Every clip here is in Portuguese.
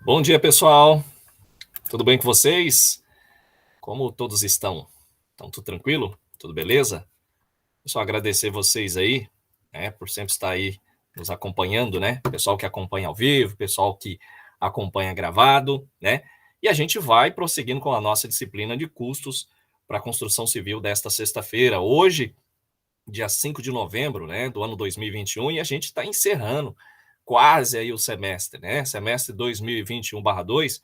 Bom dia, pessoal. Tudo bem com vocês? Como todos estão? Estão tudo tranquilo? Tudo beleza? Só agradecer vocês aí, né, por sempre estar aí nos acompanhando, né? Pessoal que acompanha ao vivo, pessoal que acompanha gravado, né? E a gente vai prosseguindo com a nossa disciplina de custos para a construção civil desta sexta-feira. Hoje, dia 5 de novembro, né, do ano 2021, e a gente está encerrando quase aí o semestre, né? Semestre 2021/2,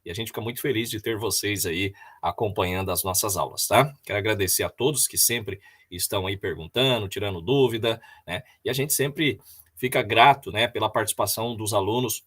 e a gente fica muito feliz de ter vocês aí acompanhando as nossas aulas, tá? Quero agradecer a todos que sempre estão aí perguntando, tirando dúvida, né? E a gente sempre fica grato, né, pela participação dos alunos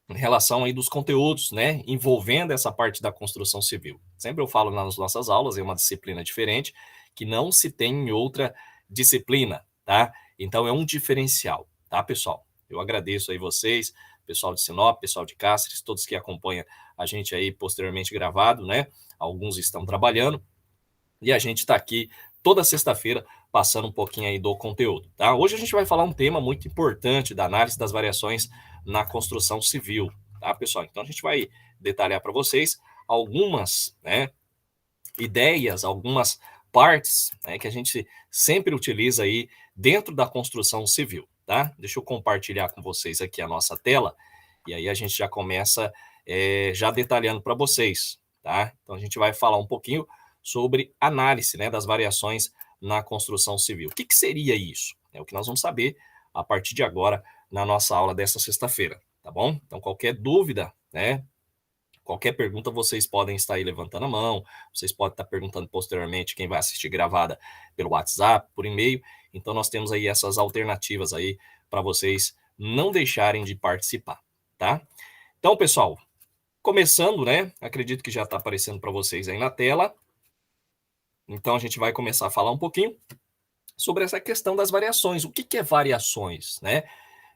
em relação aí dos conteúdos, né, envolvendo essa parte da construção civil. Sempre eu falo nas nossas aulas, é uma disciplina diferente que não se tem em outra disciplina, tá? Então é um diferencial, tá, pessoal? Eu agradeço aí vocês, pessoal de Sinop, pessoal de Cáceres, todos que acompanham a gente aí posteriormente gravado, né? Alguns estão trabalhando e a gente está aqui toda sexta-feira passando um pouquinho aí do conteúdo, tá? Hoje a gente vai falar um tema muito importante da análise das variações na construção civil, tá, pessoal? Então a gente vai detalhar para vocês algumas, né, ideias, algumas partes, né, que a gente sempre utiliza aí dentro da construção civil, tá? Deixa eu compartilhar com vocês aqui a nossa tela e aí a gente já começa já detalhando para vocês, tá? Então a gente vai falar um pouquinho sobre análise, né, das variações na construção civil. O que seria isso? É o que nós vamos saber a partir de agora na nossa aula dessa sexta-feira, tá bom? Então qualquer dúvida, né, qualquer pergunta vocês podem estar aí levantando a mão, vocês podem estar perguntando posteriormente quem vai assistir gravada pelo WhatsApp, por e-mail. Então nós temos aí essas alternativas aí para vocês não deixarem de participar, tá? Então, pessoal, começando, né? Acredito que já está aparecendo para vocês aí na tela. Então a gente vai começar a falar um pouquinho sobre essa questão das variações. O que é variações, né?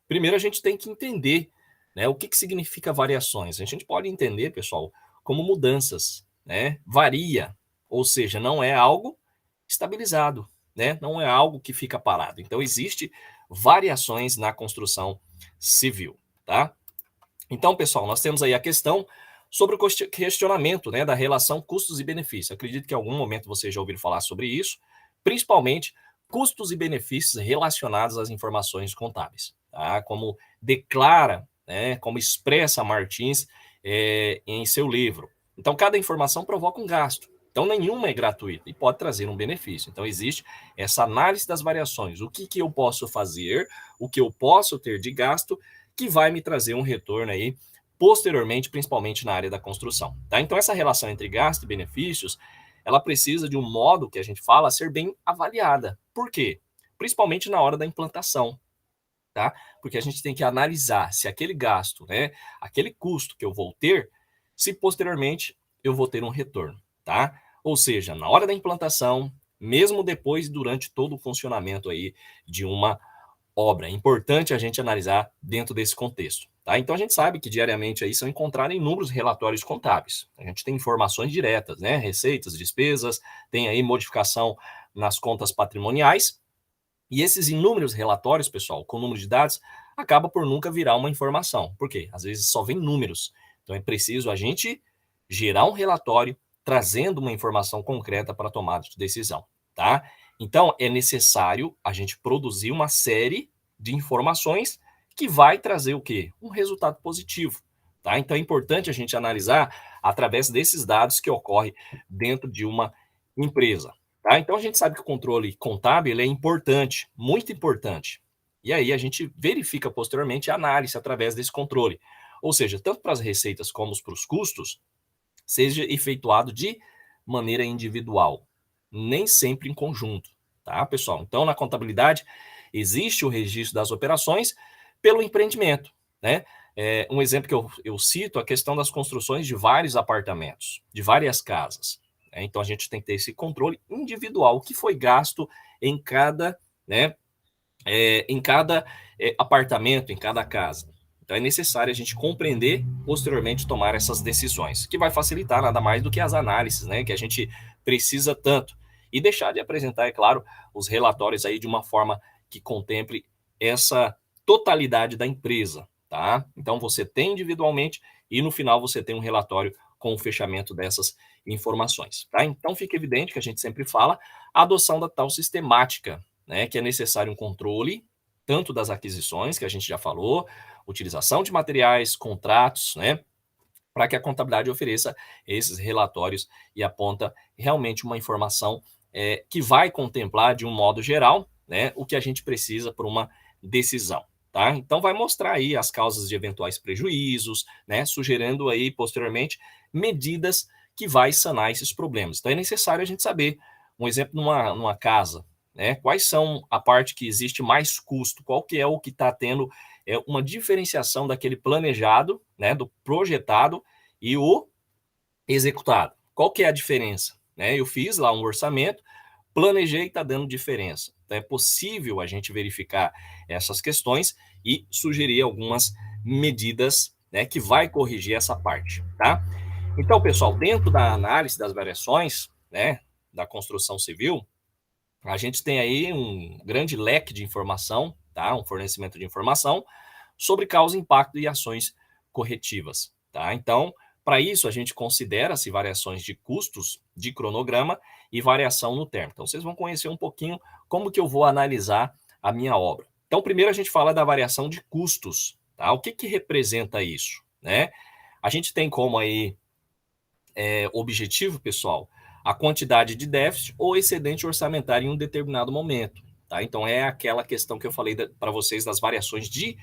Primeiro a gente tem que entender, né, o que significa variações. A gente pode entender, pessoal, como mudanças, né? Varia, ou seja, não é algo estabilizado, né? Não é algo que fica parado. Então existe variações na construção civil, tá? Então, pessoal, nós temos aí a questão sobre o questionamento, né, da relação custos e benefícios. Acredito que em algum momento vocês já ouviram falar sobre isso, principalmente custos e benefícios relacionados às informações contábeis, tá? Como declara, né, como expressa Martins em seu livro. Então, cada informação provoca um gasto. Então, nenhuma é gratuita e pode trazer um benefício. Então, existe essa análise das variações. O que eu posso fazer, o que eu posso ter de gasto que vai me trazer um retorno aí posteriormente, principalmente na área da construção, tá? Então essa relação entre gasto e benefícios, ela precisa de um modo que a gente fala ser bem avaliada. Por quê? Principalmente na hora da implantação, tá? Porque a gente tem que analisar se aquele gasto, né, aquele custo que eu vou ter, se posteriormente eu vou ter um retorno, tá? Ou seja, na hora da implantação, mesmo depois durante todo o funcionamento aí de uma obra. É importante a gente analisar dentro desse contexto, tá? Então a gente sabe que diariamente aí são encontrados inúmeros relatórios contábeis. A gente tem informações diretas, né? Receitas, despesas, tem aí modificação nas contas patrimoniais. E esses inúmeros relatórios, pessoal, com número de dados, acaba por nunca virar uma informação. Por quê? Às vezes só vem números. Então é preciso a gente gerar um relatório trazendo uma informação concreta para a tomada de decisão, tá? Então é necessário a gente produzir uma série de informações que vai trazer o quê? Um resultado positivo, tá? Então é importante a gente analisar através desses dados que ocorre dentro de uma empresa. Tá? Então a gente sabe que o controle contábil ele é importante, muito importante. E aí a gente verifica posteriormente a análise através desse controle. Ou seja, tanto para as receitas como para os custos, seja efetuado de maneira individual, nem sempre em conjunto, tá, pessoal? Então, na contabilidade, existe o registro das operações pelo empreendimento, né? Um exemplo que eu cito, a questão das construções de vários apartamentos, de várias casas. Né? Então, a gente tem que ter esse controle individual, o que foi gasto em cada, né, em cada apartamento, em cada casa. Então é necessário a gente compreender, posteriormente tomar essas decisões, que vai facilitar nada mais do que as análises, né, que a gente precisa tanto. E deixar de apresentar, é claro, os relatórios aí de uma forma que contemple essa totalidade da empresa, tá? Então você tem individualmente e no final você tem um relatório com o fechamento dessas informações, tá? Então fica evidente que a gente sempre fala a adoção da tal sistemática, né, que é necessário um controle tanto das aquisições, que a gente já falou, utilização de materiais, contratos, né, para que a contabilidade ofereça esses relatórios e aponta realmente uma informação que vai contemplar de um modo geral, né, o que a gente precisa para uma decisão. Tá? Então vai mostrar aí as causas de eventuais prejuízos, né, sugerindo aí posteriormente medidas que vai sanar esses problemas. Então é necessário a gente saber, um exemplo numa casa, né, quais são a parte que existe mais custo, qual que é o que está tendo uma diferenciação daquele planejado, né, do projetado e o executado. Qual que é a diferença? Né? Eu fiz lá um orçamento, planejei e está dando diferença. Então é possível a gente verificar essas questões e sugerir algumas medidas, né, que vai corrigir essa parte, tá? Então, pessoal, dentro da análise das variações, né, da construção civil, a gente tem aí um grande leque de informação, tá? Um fornecimento de informação sobre causa, impacto e ações corretivas, tá? Então, para isso, a gente considera-se variações de custos de cronograma e variação no termo. Então, vocês vão conhecer um pouquinho como que eu vou analisar a minha obra. Então, primeiro a gente fala da variação de custos, tá? O que que representa isso, né? A gente tem como aí objetivo, pessoal, a quantidade de déficit ou excedente orçamentário em um determinado momento, tá? Então, é aquela questão que eu falei para vocês das variações de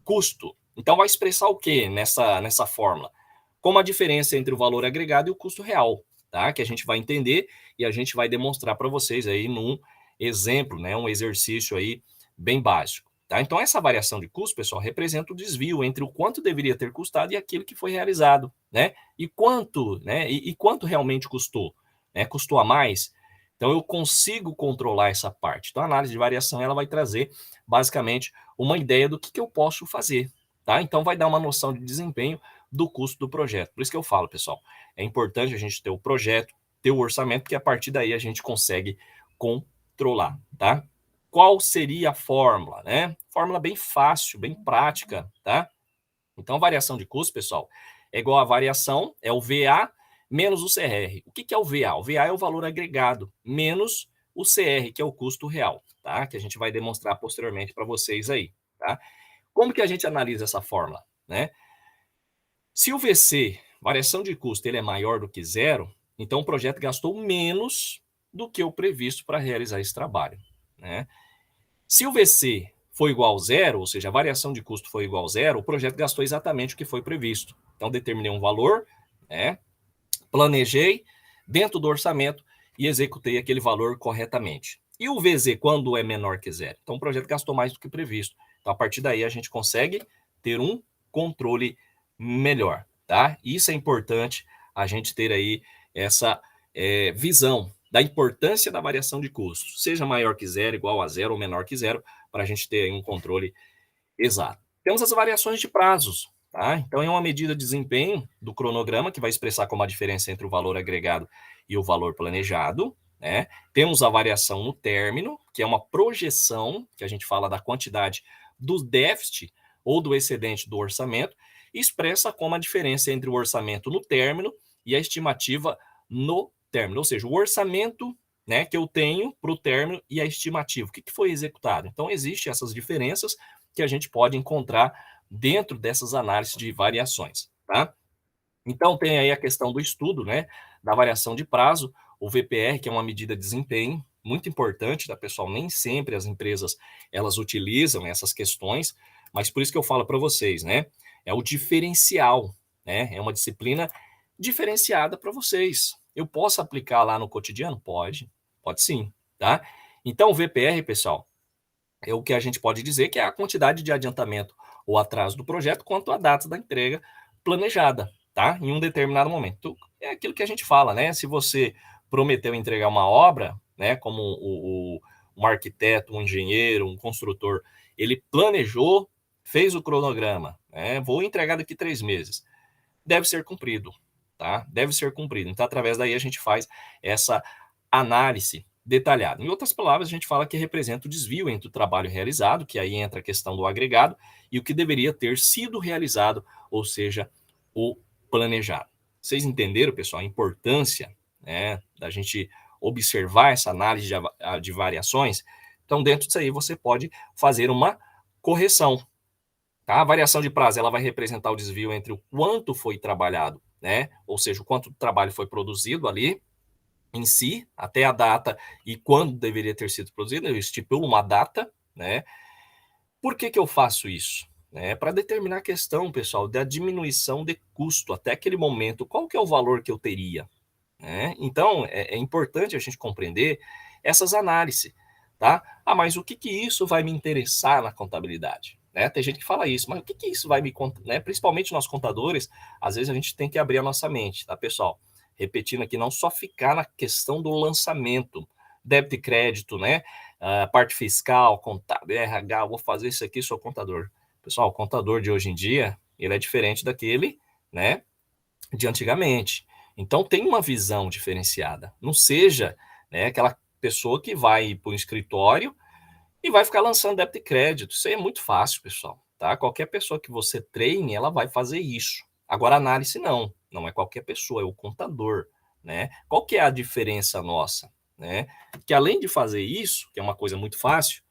custo. Então, vai expressar o que nessa fórmula? Como a diferença entre o valor agregado e o custo real, tá? Que a gente vai entender e a gente vai demonstrar para vocês aí num exemplo, né? Um exercício aí bem básico. Tá? Então, essa variação de custo, pessoal, representa o desvio entre o quanto deveria ter custado e aquilo que foi realizado, né? E quanto, né? E quanto realmente custou, né? Custou a mais? Então, eu consigo controlar essa parte. Então, a análise de variação ela vai trazer, basicamente, uma ideia do que eu posso fazer, tá? Então, vai dar uma noção de desempenho do custo do projeto. Por isso que eu falo, pessoal, é importante a gente ter o projeto, ter o orçamento, porque a partir daí a gente consegue controlar, tá? Qual seria a fórmula, né? Fórmula bem fácil, bem prática, tá? Então, variação de custo, pessoal, é igual a variação, é o VA menos o CR. O que é o VA? O VA é o valor agregado, menos o CR, que é o custo real, tá? Que a gente vai demonstrar posteriormente para vocês aí, tá? Como que a gente analisa essa fórmula, né? Se o VC, variação de custo, ele é maior do que zero, então o projeto gastou menos do que o previsto para realizar esse trabalho, né? Se o VC for igual a zero, ou seja, a variação de custo foi igual a zero, o projeto gastou exatamente o que foi previsto. Então, determinei um valor, né, planejei dentro do orçamento e executei aquele valor corretamente. E o VZ, quando é menor que zero? Então, o projeto gastou mais do que previsto. Então, a partir daí, a gente consegue ter um controle melhor, tá? Isso é importante a gente ter aí essa visão da importância da variação de custos, seja maior que zero, igual a zero ou menor que zero, para a gente ter aí um controle exato. Temos as variações de prazos, tá? Então, é uma medida de desempenho do cronograma que vai expressar como a diferença entre o valor agregado e o valor planejado, né? Temos a variação no término, que é uma projeção, que a gente fala da quantidade do déficit ou do excedente do orçamento, e expressa como a diferença entre o orçamento no término e a estimativa no término, ou seja, o orçamento, né, que eu tenho para o término e a estimativa, o que foi executado. Então, existem essas diferenças que a gente pode encontrar dentro dessas análises de variações, tá? Então, tem aí a questão do estudo, né, da variação de prazo, o VPR, que é uma medida de desempenho muito importante, tá, pessoal? Nem sempre as empresas, elas utilizam essas questões, mas por isso que eu falo para vocês, né? É o diferencial, né? É uma disciplina diferenciada para vocês. Eu posso aplicar lá no cotidiano? Pode sim, tá? Então, o VPR, pessoal, é o que a gente pode dizer que é a quantidade de adiantamento ou atraso do projeto quanto à data da entrega planejada, tá? Em um determinado momento. É aquilo que a gente fala, né? Se você prometeu entregar uma obra, né? Como um arquiteto, um engenheiro, um construtor, ele planejou, fez o cronograma, né? Vou entregar daqui 3 meses. Deve ser cumprido, tá? Deve ser cumprido. Então, através daí a gente faz essa análise, detalhado. Em outras palavras, a gente fala que representa o desvio entre o trabalho realizado, que aí entra a questão do agregado, e o que deveria ter sido realizado, ou seja, o planejado. Vocês entenderam, pessoal, a importância, né, da gente observar essa análise de variações? Então, dentro disso aí, você pode fazer uma correção. Tá? A variação de prazo ela vai representar o desvio entre o quanto foi trabalhado, né? Ou seja, o quanto trabalho foi produzido ali em si, até a data e quando deveria ter sido produzido. Eu estipulo uma data, né? Por que eu faço isso? Para determinar a questão, pessoal, da diminuição de custo. Até aquele momento, qual que é o valor que eu teria? Então, é importante a gente compreender essas análises, tá? Ah, mas o que isso vai me interessar na contabilidade? Tem gente que fala isso, mas o que isso vai me... Principalmente nós contadores, às vezes a gente tem que abrir a nossa mente, tá, pessoal? Repetindo aqui, não só ficar na questão do lançamento, débito e crédito, né? Parte fiscal, contábil, RH, vou fazer isso aqui, sou contador. Pessoal, o contador de hoje em dia, ele é diferente daquele, né, de antigamente. Então tem uma visão diferenciada. Não seja, né, aquela pessoa que vai para o escritório e vai ficar lançando débito e crédito. Isso aí é muito fácil, pessoal. Tá? Qualquer pessoa que você treine, ela vai fazer isso. Agora, análise não. Não é qualquer pessoa, é o contador. Né? Qual que é a diferença nossa? Né? Que além de fazer isso, que é uma coisa muito fácil,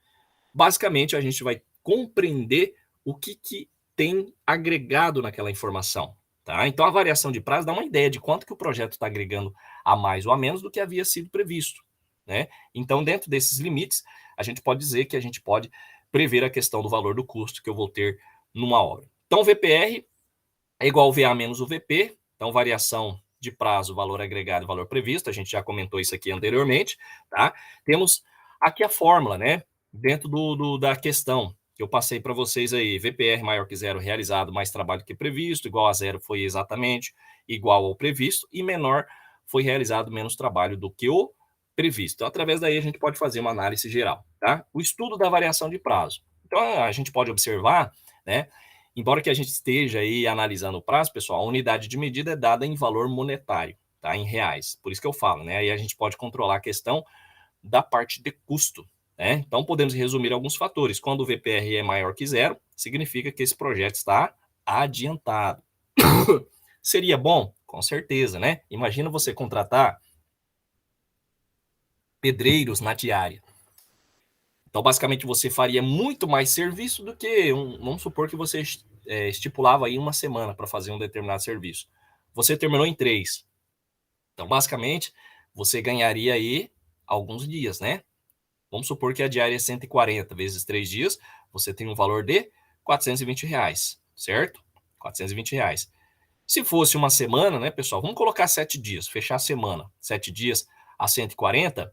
basicamente a gente vai compreender o que tem agregado naquela informação. Tá? Então, a variação de prazo dá uma ideia de quanto que o projeto está agregando a mais ou a menos do que havia sido previsto. Né? Então, dentro desses limites, a gente pode dizer que a gente pode prever a questão do valor do custo que eu vou ter numa obra. Então, o VPR é igual ao VA menos o VP, então variação de prazo, valor agregado e valor previsto, a gente já comentou isso aqui anteriormente, tá? Temos aqui a fórmula, né? Dentro da questão que eu passei para vocês aí, VPR maior que zero, realizado mais trabalho que previsto, igual a zero foi exatamente igual ao previsto, e menor foi realizado menos trabalho do que o previsto. Então, através daí, a gente pode fazer uma análise geral, tá? O estudo da variação de prazo. Então, a gente pode observar, né? Embora que a gente esteja aí analisando o prazo, pessoal, a unidade de medida é dada em valor monetário, tá? Em reais. Por isso que eu falo, né? Aí a gente pode controlar a questão da parte de custo, né? Então, podemos resumir alguns fatores. Quando o VPR é maior que zero, significa que esse projeto está adiantado. Seria bom? Com certeza, né? Imagina você contratar pedreiros na diária. Então, basicamente, você faria muito mais serviço do que, vamos supor que você estipulava aí uma semana para fazer um determinado serviço. Você terminou em 3. Então, basicamente, você ganharia aí alguns dias, né? Vamos supor que a diária é 140 vezes 3 dias, você tem um valor de R$ 420, certo? R$ 420. Se fosse uma semana, né, pessoal? Vamos colocar 7 dias, fechar a semana. 7 dias a 140,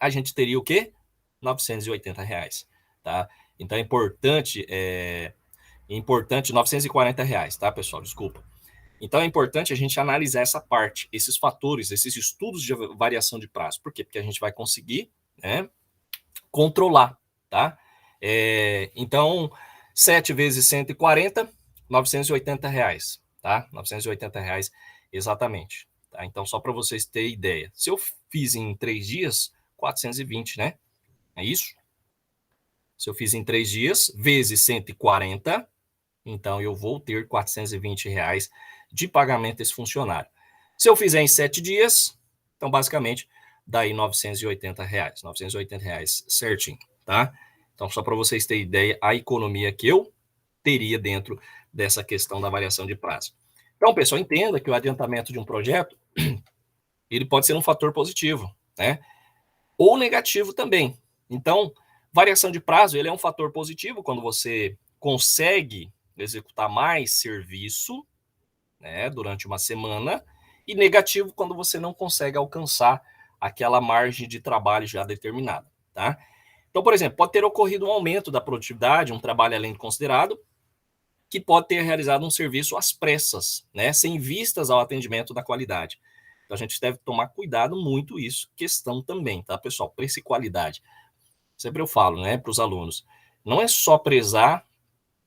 a gente teria o quê? R$ 980, tá? Então é importante R$ 940, tá, pessoal? Desculpa. Então é importante a gente analisar essa parte, esses fatores, esses estudos de variação de prazo. Por quê? Porque a gente vai conseguir, né, controlar, tá? Então, 7 vezes 140, R$ 980, tá? R$ 980 exatamente. Tá? Então, só para vocês terem ideia. Se eu fiz em 3 dias, 420, né? É isso? Se eu fiz em 3 dias, vezes 140, então eu vou ter R$ 420 de pagamento desse funcionário. Se eu fizer em 7 dias, então basicamente daí R$ 980, R$ 980 certinho, tá? Então só para vocês terem ideia a economia que eu teria dentro dessa questão da variação de prazo. Então, pessoal, entenda que o adiantamento de um projeto ele pode ser um fator positivo, né? Ou negativo também. Então, variação de prazo ele é um fator positivo quando você consegue executar mais serviço, né, durante uma semana, e negativo quando você não consegue alcançar aquela margem de trabalho já determinada, tá? Então, por exemplo, pode ter ocorrido um aumento da produtividade, um trabalho além do considerado, que pode ter realizado um serviço às pressas, né, sem vistas ao atendimento da qualidade. Então, a gente deve tomar cuidado muito isso, questão também, tá, pessoal? Preço e qualidade. Sempre eu falo, né, para os alunos, não é só prezar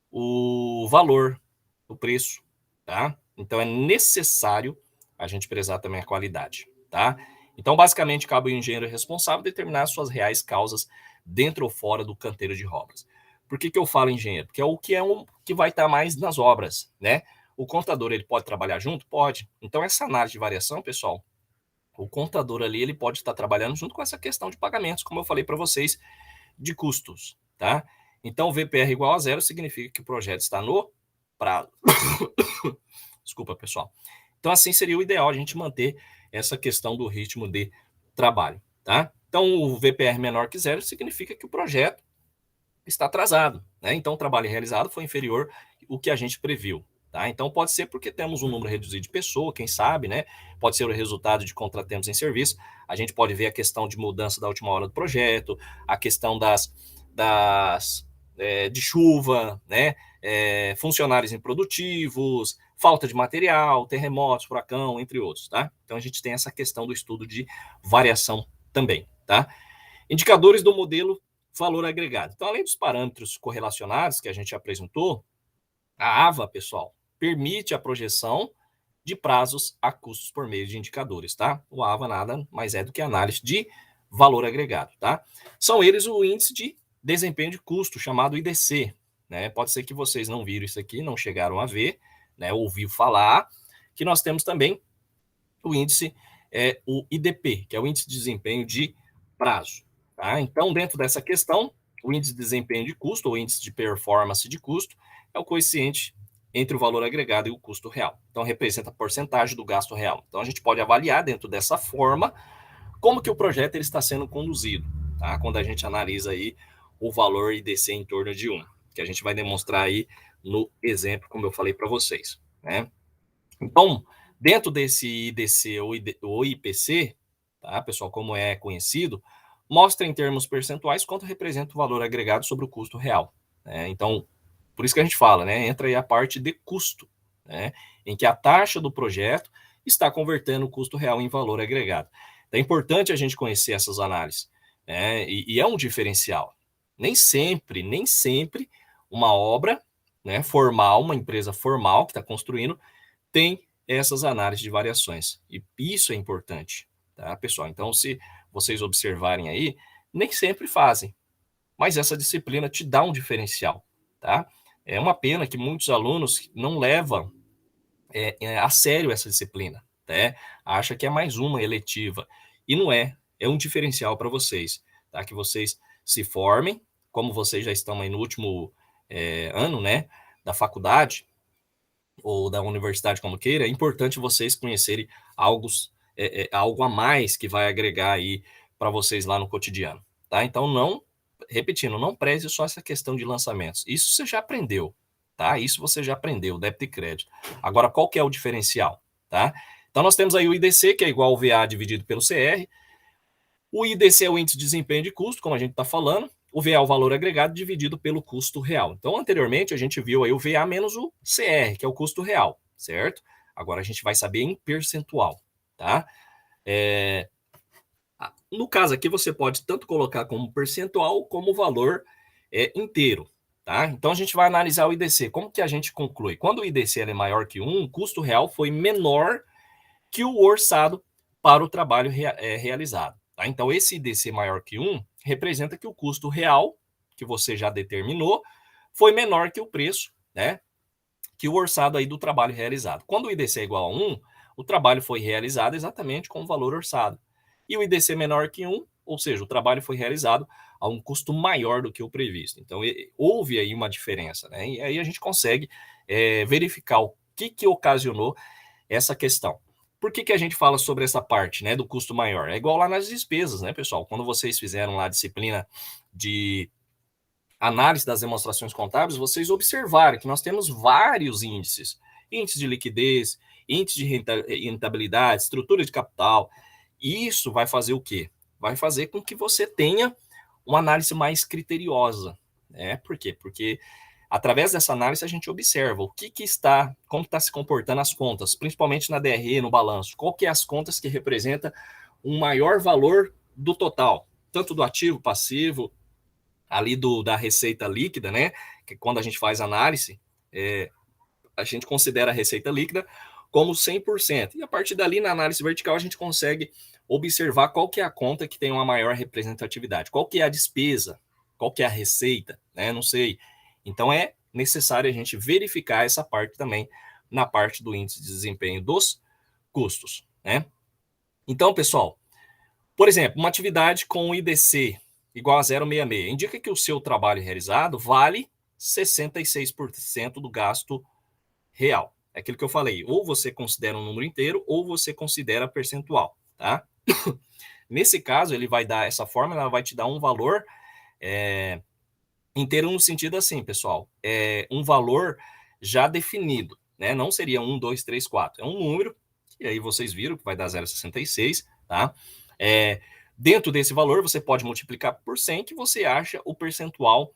o valor, o preço, tá? Então é necessário a gente prezar também a qualidade, tá? Então, basicamente, cabe ao engenheiro responsável determinar suas reais causas dentro ou fora do canteiro de obras. Por que eu falo engenheiro? Porque é o que vai estar mais nas obras, né? O contador, ele pode trabalhar junto? Pode. Então, essa análise de variação, pessoal, o contador ali, ele pode estar trabalhando junto com essa questão de pagamentos, como eu falei para vocês, de custos, tá? Então, o VPR igual a zero significa que o projeto está no prazo. Desculpa, pessoal. Então, assim seria o ideal a gente manter essa questão do ritmo de trabalho, tá? Então, o VPR menor que zero significa que o projeto está atrasado, né? Então, o trabalho realizado foi inferior ao que a gente previu, tá? Então, pode ser porque temos um número reduzido de pessoas, quem sabe, né? Pode ser o resultado de contratempos em serviço. A gente pode ver a questão de mudança da última hora do projeto, a questão de chuva, né? Funcionários improdutivos, falta de material, terremotos, furacão, entre outros, tá? Então, a gente tem essa questão do estudo de variação também, tá? Indicadores do modelo valor agregado. Então, além dos parâmetros correlacionados que a gente apresentou, a AVA, pessoal, permite a projeção de prazos a custos por meio de indicadores, tá? O AVA nada mais é do que análise de valor agregado, tá? São eles o índice de desempenho de custo, chamado IDC, né? Pode ser que vocês não viram isso aqui, não chegaram a ver, né? Ouviu falar, que nós temos também o índice, o IDP, que é o índice de desempenho de prazo, tá? Então, dentro dessa questão, o índice de desempenho de custo, ou índice de performance de custo, é o coeficiente entre o valor agregado e o custo real. Então, representa a porcentagem do gasto real. Então, a gente pode avaliar dentro dessa forma como que o projeto ele está sendo conduzido, tá? Quando a gente analisa aí o valor IDC em torno de 1, que a gente vai demonstrar aí no exemplo, como eu falei para vocês, né? Então, dentro desse IDC ou IPC, tá, pessoal, como é conhecido, mostra em termos percentuais quanto representa o valor agregado sobre o custo real, né? Então, por isso que a gente fala, né? Entra aí a parte de custo, né? Em que a taxa do projeto está convertendo o custo real em valor agregado. Então, é importante a gente conhecer essas análises, né? E é um diferencial. Nem sempre uma obra, né, formal, uma empresa formal que está construindo, tem essas análises de variações. E isso é importante, tá, pessoal? Então, se vocês observarem aí, nem sempre fazem, mas essa disciplina te dá um diferencial, tá? É uma pena que muitos alunos não levam a sério essa disciplina, né? Acha que é mais uma eletiva, e não é. É um diferencial para vocês, tá? Que vocês se formem, como vocês já estão aí no último ano, né, da faculdade, ou da universidade, como queira, é importante vocês conhecerem algo, algo a mais que vai agregar aí para vocês lá no cotidiano, tá? Então, não, repetindo, não preze só essa questão de lançamentos. Isso você já aprendeu, tá? Isso você já aprendeu, débito e crédito. Agora, qual que é o diferencial, tá? Então, nós temos aí o IDC, que é igual ao VA dividido pelo CR. O IDC é o índice de desempenho de custo, como a gente está falando. O VA é o valor agregado dividido pelo custo real. Então, anteriormente, a gente viu aí o VA menos o CR, que é o custo real, certo? Agora a gente vai saber em percentual, tá? No caso aqui, você pode tanto colocar como percentual, como valor inteiro, tá? Então, a gente vai analisar o IDC. Como que a gente conclui? Quando o IDC é maior que 1, o custo real foi menor que o orçado para o trabalho realizado. Tá? Então, esse IDC maior que 1 representa que o custo real, que você já determinou, foi menor que o preço, né? Que o orçado aí do trabalho realizado. Quando o IDC é igual a 1, o trabalho foi realizado exatamente com o valor orçado. E o IDC menor que 1, ou seja, o trabalho foi realizado a um custo maior do que o previsto. Então, houve aí uma diferença, né? E aí a gente consegue verificar o que ocasionou essa questão. Por que a gente fala sobre essa parte, né, do custo maior? É igual lá nas despesas, né, pessoal? Quando vocês fizeram lá a disciplina de análise das demonstrações contábeis, vocês observaram que nós temos vários índices. Índice de liquidez, índice de rentabilidade, estrutura de capital. Isso vai fazer o quê? Vai fazer com que você tenha uma análise mais criteriosa, né? Por quê? Porque através dessa análise a gente observa como está se comportando as contas, principalmente na DRE, no balanço. Qual que é as contas que representa um maior valor do total, tanto do ativo, passivo, ali da receita líquida, né? Que quando a gente faz análise, a gente considera a receita líquida como 100%. E a partir dali, na análise vertical, a gente consegue observar qual que é a conta que tem uma maior representatividade, qual que é a despesa, qual que é a receita, né? Não sei. Então é necessário a gente verificar essa parte também na parte do índice de desempenho dos custos, né? Então, pessoal, por exemplo, uma atividade com IDC igual a 0,66 indica que o seu trabalho realizado vale 66% do gasto real. É aquilo que eu falei, ou você considera um número inteiro ou você considera percentual, tá? Nesse caso, ele vai dar essa fórmula, ela vai te dar um valor inteiro no sentido assim, pessoal, um valor já definido, né? Não seria 1, 2, 3, 4, é um número, e aí vocês viram que vai dar 0,66, tá? Dentro desse valor, você pode multiplicar por 100, que você acha o percentual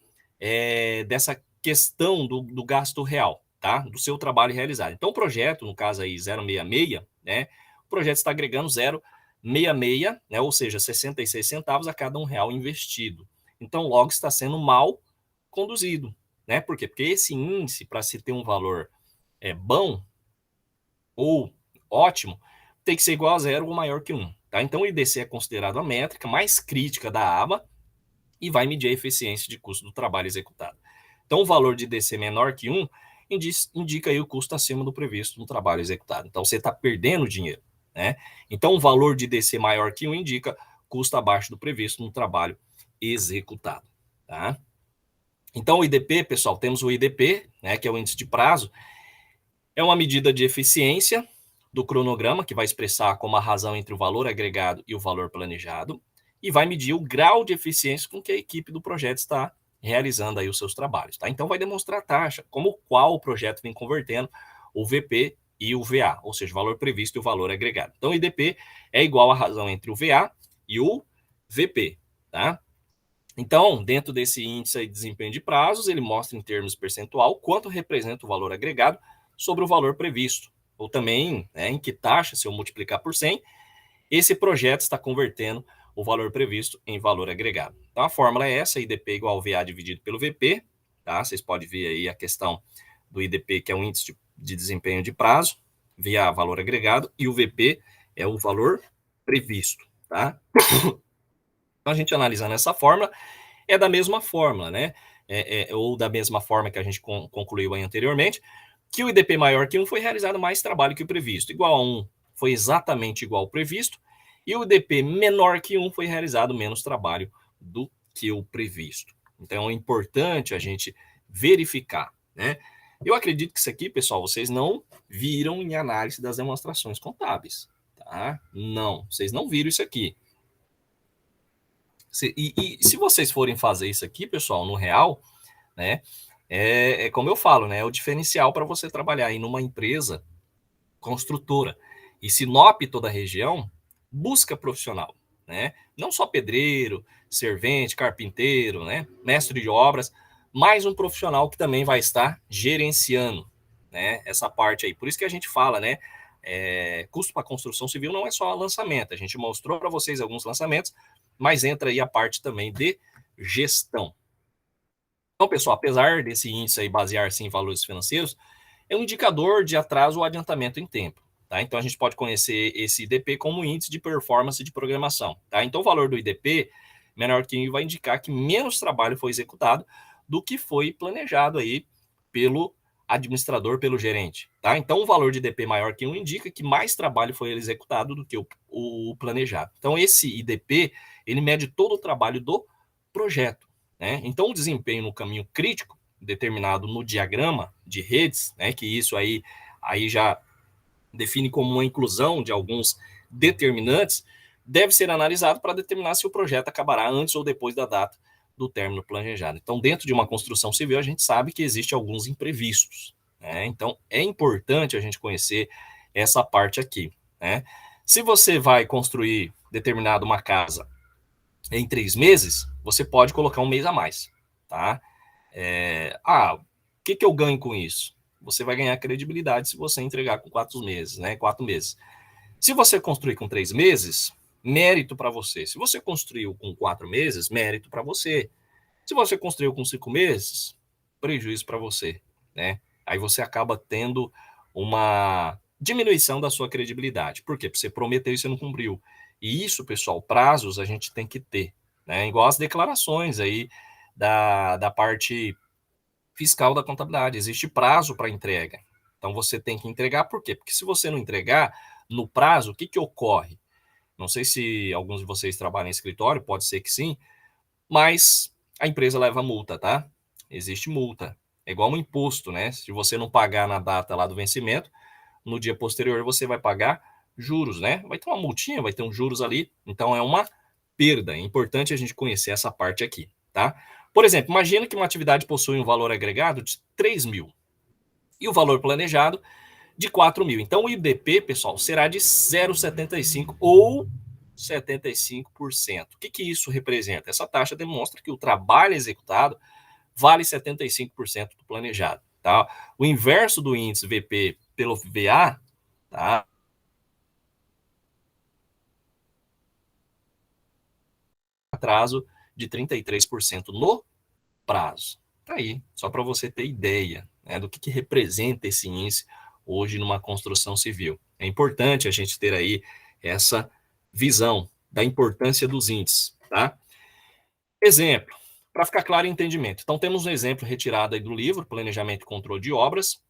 dessa questão do gasto real, tá? Do seu trabalho realizado. Então, o projeto, no caso aí 0,66, né? O projeto está agregando 0,66, né? Ou seja, 66 centavos a cada R$1 investido. Então, logo está sendo mal conduzido, né? Por quê? Porque esse índice, para se ter um valor bom ou ótimo, tem que ser igual a 0 ou maior que 1. Tá? Então, o IDC é considerado a métrica mais crítica da aba e vai medir a eficiência de custo do trabalho executado. Então, o valor de IDC menor que 1 indica aí o custo acima do previsto no trabalho executado. Então, você está perdendo dinheiro, né? Então, o valor de IDC maior que 1 indica custo abaixo do previsto no trabalho executado, tá? Então, o IDP, pessoal, temos o IDP, né, que é o índice de prazo, é uma medida de eficiência do cronograma, que vai expressar como a razão entre o valor agregado e o valor planejado, e vai medir o grau de eficiência com que a equipe do projeto está realizando aí os seus trabalhos. Tá? Então, vai demonstrar a taxa, como qual o projeto vem convertendo o VP e o VA, ou seja, o valor previsto e o valor agregado. Então, o IDP é igual à razão entre o VA e o VP. Tá? Então, dentro desse índice de desempenho de prazos, ele mostra em termos percentual quanto representa o valor agregado sobre o valor previsto. Ou também, né, em que taxa, se eu multiplicar por 100, esse projeto está convertendo o valor previsto em valor agregado. Então, a fórmula é essa, IDP igual ao VA dividido pelo VP. Tá? Vocês podem ver aí a questão do IDP, que é o índice de desempenho de prazo, VA, valor agregado, e o VP é o valor previsto. Tá? Então, a gente analisando essa fórmula, é da mesma fórmula, né? Ou da mesma forma que a gente concluiu aí anteriormente, que o IDP maior que 1 foi realizado mais trabalho que o previsto. Igual a 1 foi exatamente igual ao previsto, e o IDP menor que 1 foi realizado menos trabalho do que o previsto. Então, é importante a gente verificar, né? Eu acredito que isso aqui, pessoal, vocês não viram em análise das demonstrações contábeis, tá? Não, vocês não viram isso aqui. E se vocês forem fazer isso aqui, pessoal, no real, né? Como eu falo, né? É o diferencial para você trabalhar aí numa empresa construtora. E Sinop, toda a região, busca profissional, né? Não só pedreiro, servente, carpinteiro, né? Mestre de obras, mais um profissional que também vai estar gerenciando, né? Essa parte aí. Por isso que a gente fala, né? Custo para construção civil não é só lançamento. A gente mostrou para vocês alguns lançamentos, mas entra aí a parte também de gestão. Então, pessoal, apesar desse índice aí basear-se em valores financeiros, é um indicador de atraso ou adiantamento em tempo. Tá? Então, a gente pode conhecer esse IDP como índice de performance de programação. Tá? Então, o valor do IDP menor que 1 vai indicar que menos trabalho foi executado do que foi planejado aí pelo administrador, pelo gerente. Tá? Então, o valor de IDP maior que 1 indica que mais trabalho foi executado do que o planejado. Então, esse IDP, ele mede todo o trabalho do projeto. Né? Então, o desempenho no caminho crítico, determinado no diagrama de redes, né, que isso aí já define como uma inclusão de alguns determinantes, deve ser analisado para determinar se o projeto acabará antes ou depois da data do término planejado. Então, dentro de uma construção civil, a gente sabe que existem alguns imprevistos. Né? Então, é importante a gente conhecer essa parte aqui. Né? Se você vai construir determinado uma casa em 3 meses, você pode colocar um mês a mais, tá? O que eu ganho com isso? Você vai ganhar credibilidade se você entregar com 4 meses, né? 4 meses. Se você construir com 3 meses, mérito para você. Se você construiu com 4 meses, mérito para você. Se você construiu com 5 meses, prejuízo para você, né? Aí você acaba tendo uma diminuição da sua credibilidade. Por quê? Porque você prometeu e você não cumpriu. E isso, pessoal, prazos a gente tem que ter, né? Igual as declarações aí da parte fiscal da contabilidade. Existe prazo para entrega. Então você tem que entregar, por quê? Porque se você não entregar no prazo, o que, que ocorre? Não sei se alguns de vocês trabalham em escritório, pode ser que sim, mas a empresa leva multa, tá? Existe multa. É igual um imposto, né? Se você não pagar na data lá do vencimento, no dia posterior você vai pagar juros, né? Vai ter uma multinha, vai ter uns juros ali, então é uma perda. É importante a gente conhecer essa parte aqui, tá? Por exemplo, imagina que uma atividade possui um valor agregado de 3 mil e o valor planejado de 4 mil. Então o IBP, pessoal, será de 0,75 ou 75%. O que, que isso representa? Essa taxa demonstra que o trabalho executado vale 75% do planejado. Tá? O inverso do índice VP pelo VA, tá? Atraso de 33% no prazo. Tá aí, só para você ter ideia, né, do que representa esse índice hoje numa construção civil. É importante a gente ter aí essa visão da importância dos índices, tá? Exemplo, para ficar claro o entendimento. Então, temos um exemplo retirado aí do livro Planejamento e Controle de Obras,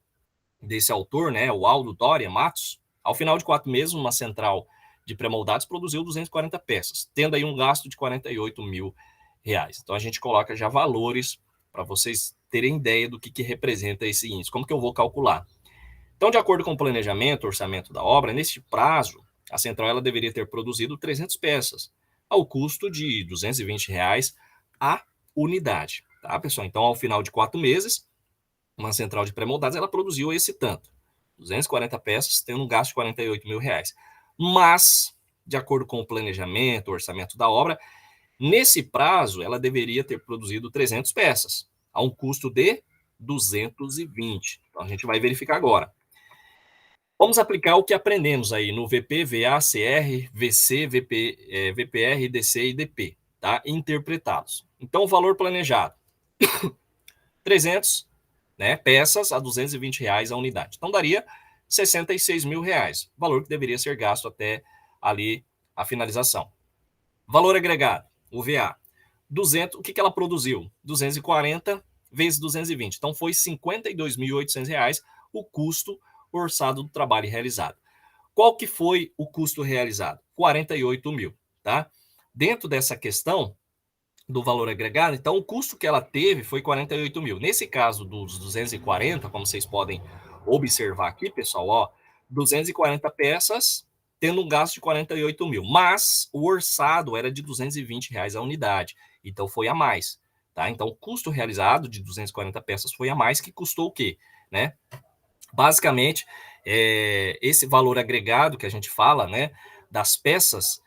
desse autor, né, o Aldo Doria Matos. Ao final de 4 meses, uma central de pré-moldados produziu 240 peças, tendo aí um gasto de 48 mil reais. Então, a gente coloca já valores para vocês terem ideia do que representa esse índice. Como que eu vou calcular? Então, de acordo com o planejamento, orçamento da obra, neste prazo, a central ela deveria ter produzido 300 peças, ao custo de R$ 220 reais a unidade. Tá, pessoal? Então, ao final de 4 meses, uma central de pré-moldados ela produziu esse tanto, 240 peças, tendo um gasto de 48 mil reais. Mas, de acordo com o planejamento, o orçamento da obra, nesse prazo, ela deveria ter produzido 300 peças, a um custo de 220. Então, a gente vai verificar agora. Vamos aplicar o que aprendemos aí no VP, VA, CR, VC, VPR, DC e DP, tá? Interpretá-los. Então, o valor planejado, 300, né, peças a R$ 220 reais a unidade. Então, daria 66 mil reais, valor que deveria ser gasto até ali a finalização. Valor agregado, o VA, 200, o que ela produziu? 240 vezes 220. Então, foi R$ 52.800 reais o custo orçado do trabalho realizado. Qual que foi o custo realizado? 48 mil, tá? Dentro dessa questão do valor agregado, então o custo que ela teve foi 48 mil. Nesse caso dos 240, como vocês podem observar aqui, pessoal, ó, 240 peças, tendo um gasto de 48 mil, mas o orçado era de 220 reais a unidade, então foi a mais, tá? Então o custo realizado de 240 peças foi a mais, que custou o quê, né? Basicamente, esse valor agregado que a gente fala, né, das peças,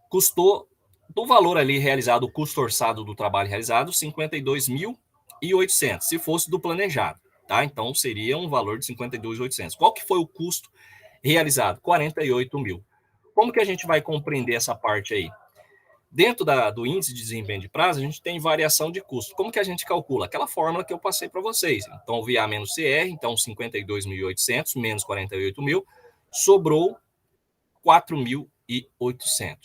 custou, do valor ali realizado, o custo orçado do trabalho realizado, 52.800, se fosse do planejado, tá? Então, seria um valor de 52.800. Qual que foi o custo realizado? 48 mil. Como que a gente vai compreender essa parte aí? Dentro do índice de desempenho de prazo, a gente tem variação de custo. Como que a gente calcula? Aquela fórmula que eu passei para vocês. Então, VA menos CR, então 52.800 menos 48 mil, sobrou 4.800,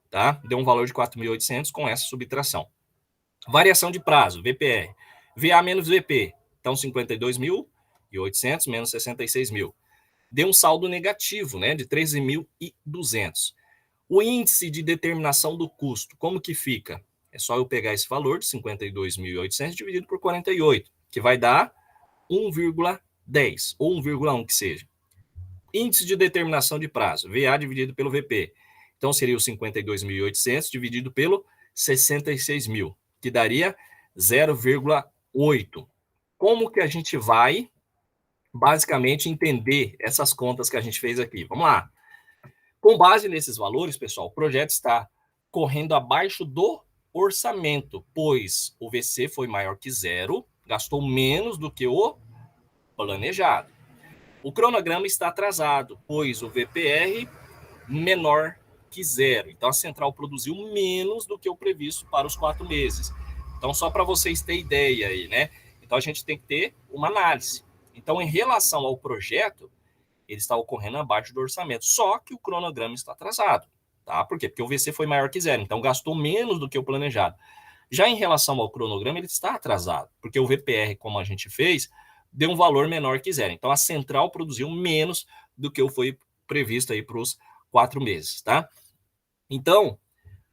tá? Deu um valor de 4.800 com essa subtração. Variação de prazo, VPR. VA menos VP, então 52.800 menos 66 mil. Deu um saldo negativo, né, de 13.200. O índice de determinação do custo, como que fica? É só eu pegar esse valor de 52.800 dividido por 48, que vai dar 1,10 ou 1,1 que seja. Índice de determinação de prazo, VA dividido pelo VP. Então, seria o 52.800 dividido pelo 66 mil, que daria 0,8. Como que a gente vai, basicamente, entender essas contas que a gente fez aqui? Vamos lá. Com base nesses valores, pessoal, o projeto está correndo abaixo do orçamento, pois o VC foi maior que zero, gastou menos do que o planejado. O cronograma está atrasado, pois o VPR menor que zero. Então, a central produziu menos do que o previsto para os 4 meses. Então, só para vocês terem ideia aí, né? Então, a gente tem que ter uma análise. Então, em relação ao projeto, ele está ocorrendo abaixo do orçamento, só que o cronograma está atrasado. tá? Por quê? Porque o VC foi maior que zero, então gastou menos do que o planejado. Já em relação ao cronograma, ele está atrasado, porque o VPR, como a gente fez, deu um valor menor que zero. Então, a central produziu menos do que foi previsto aí para os 4 meses, tá? Então,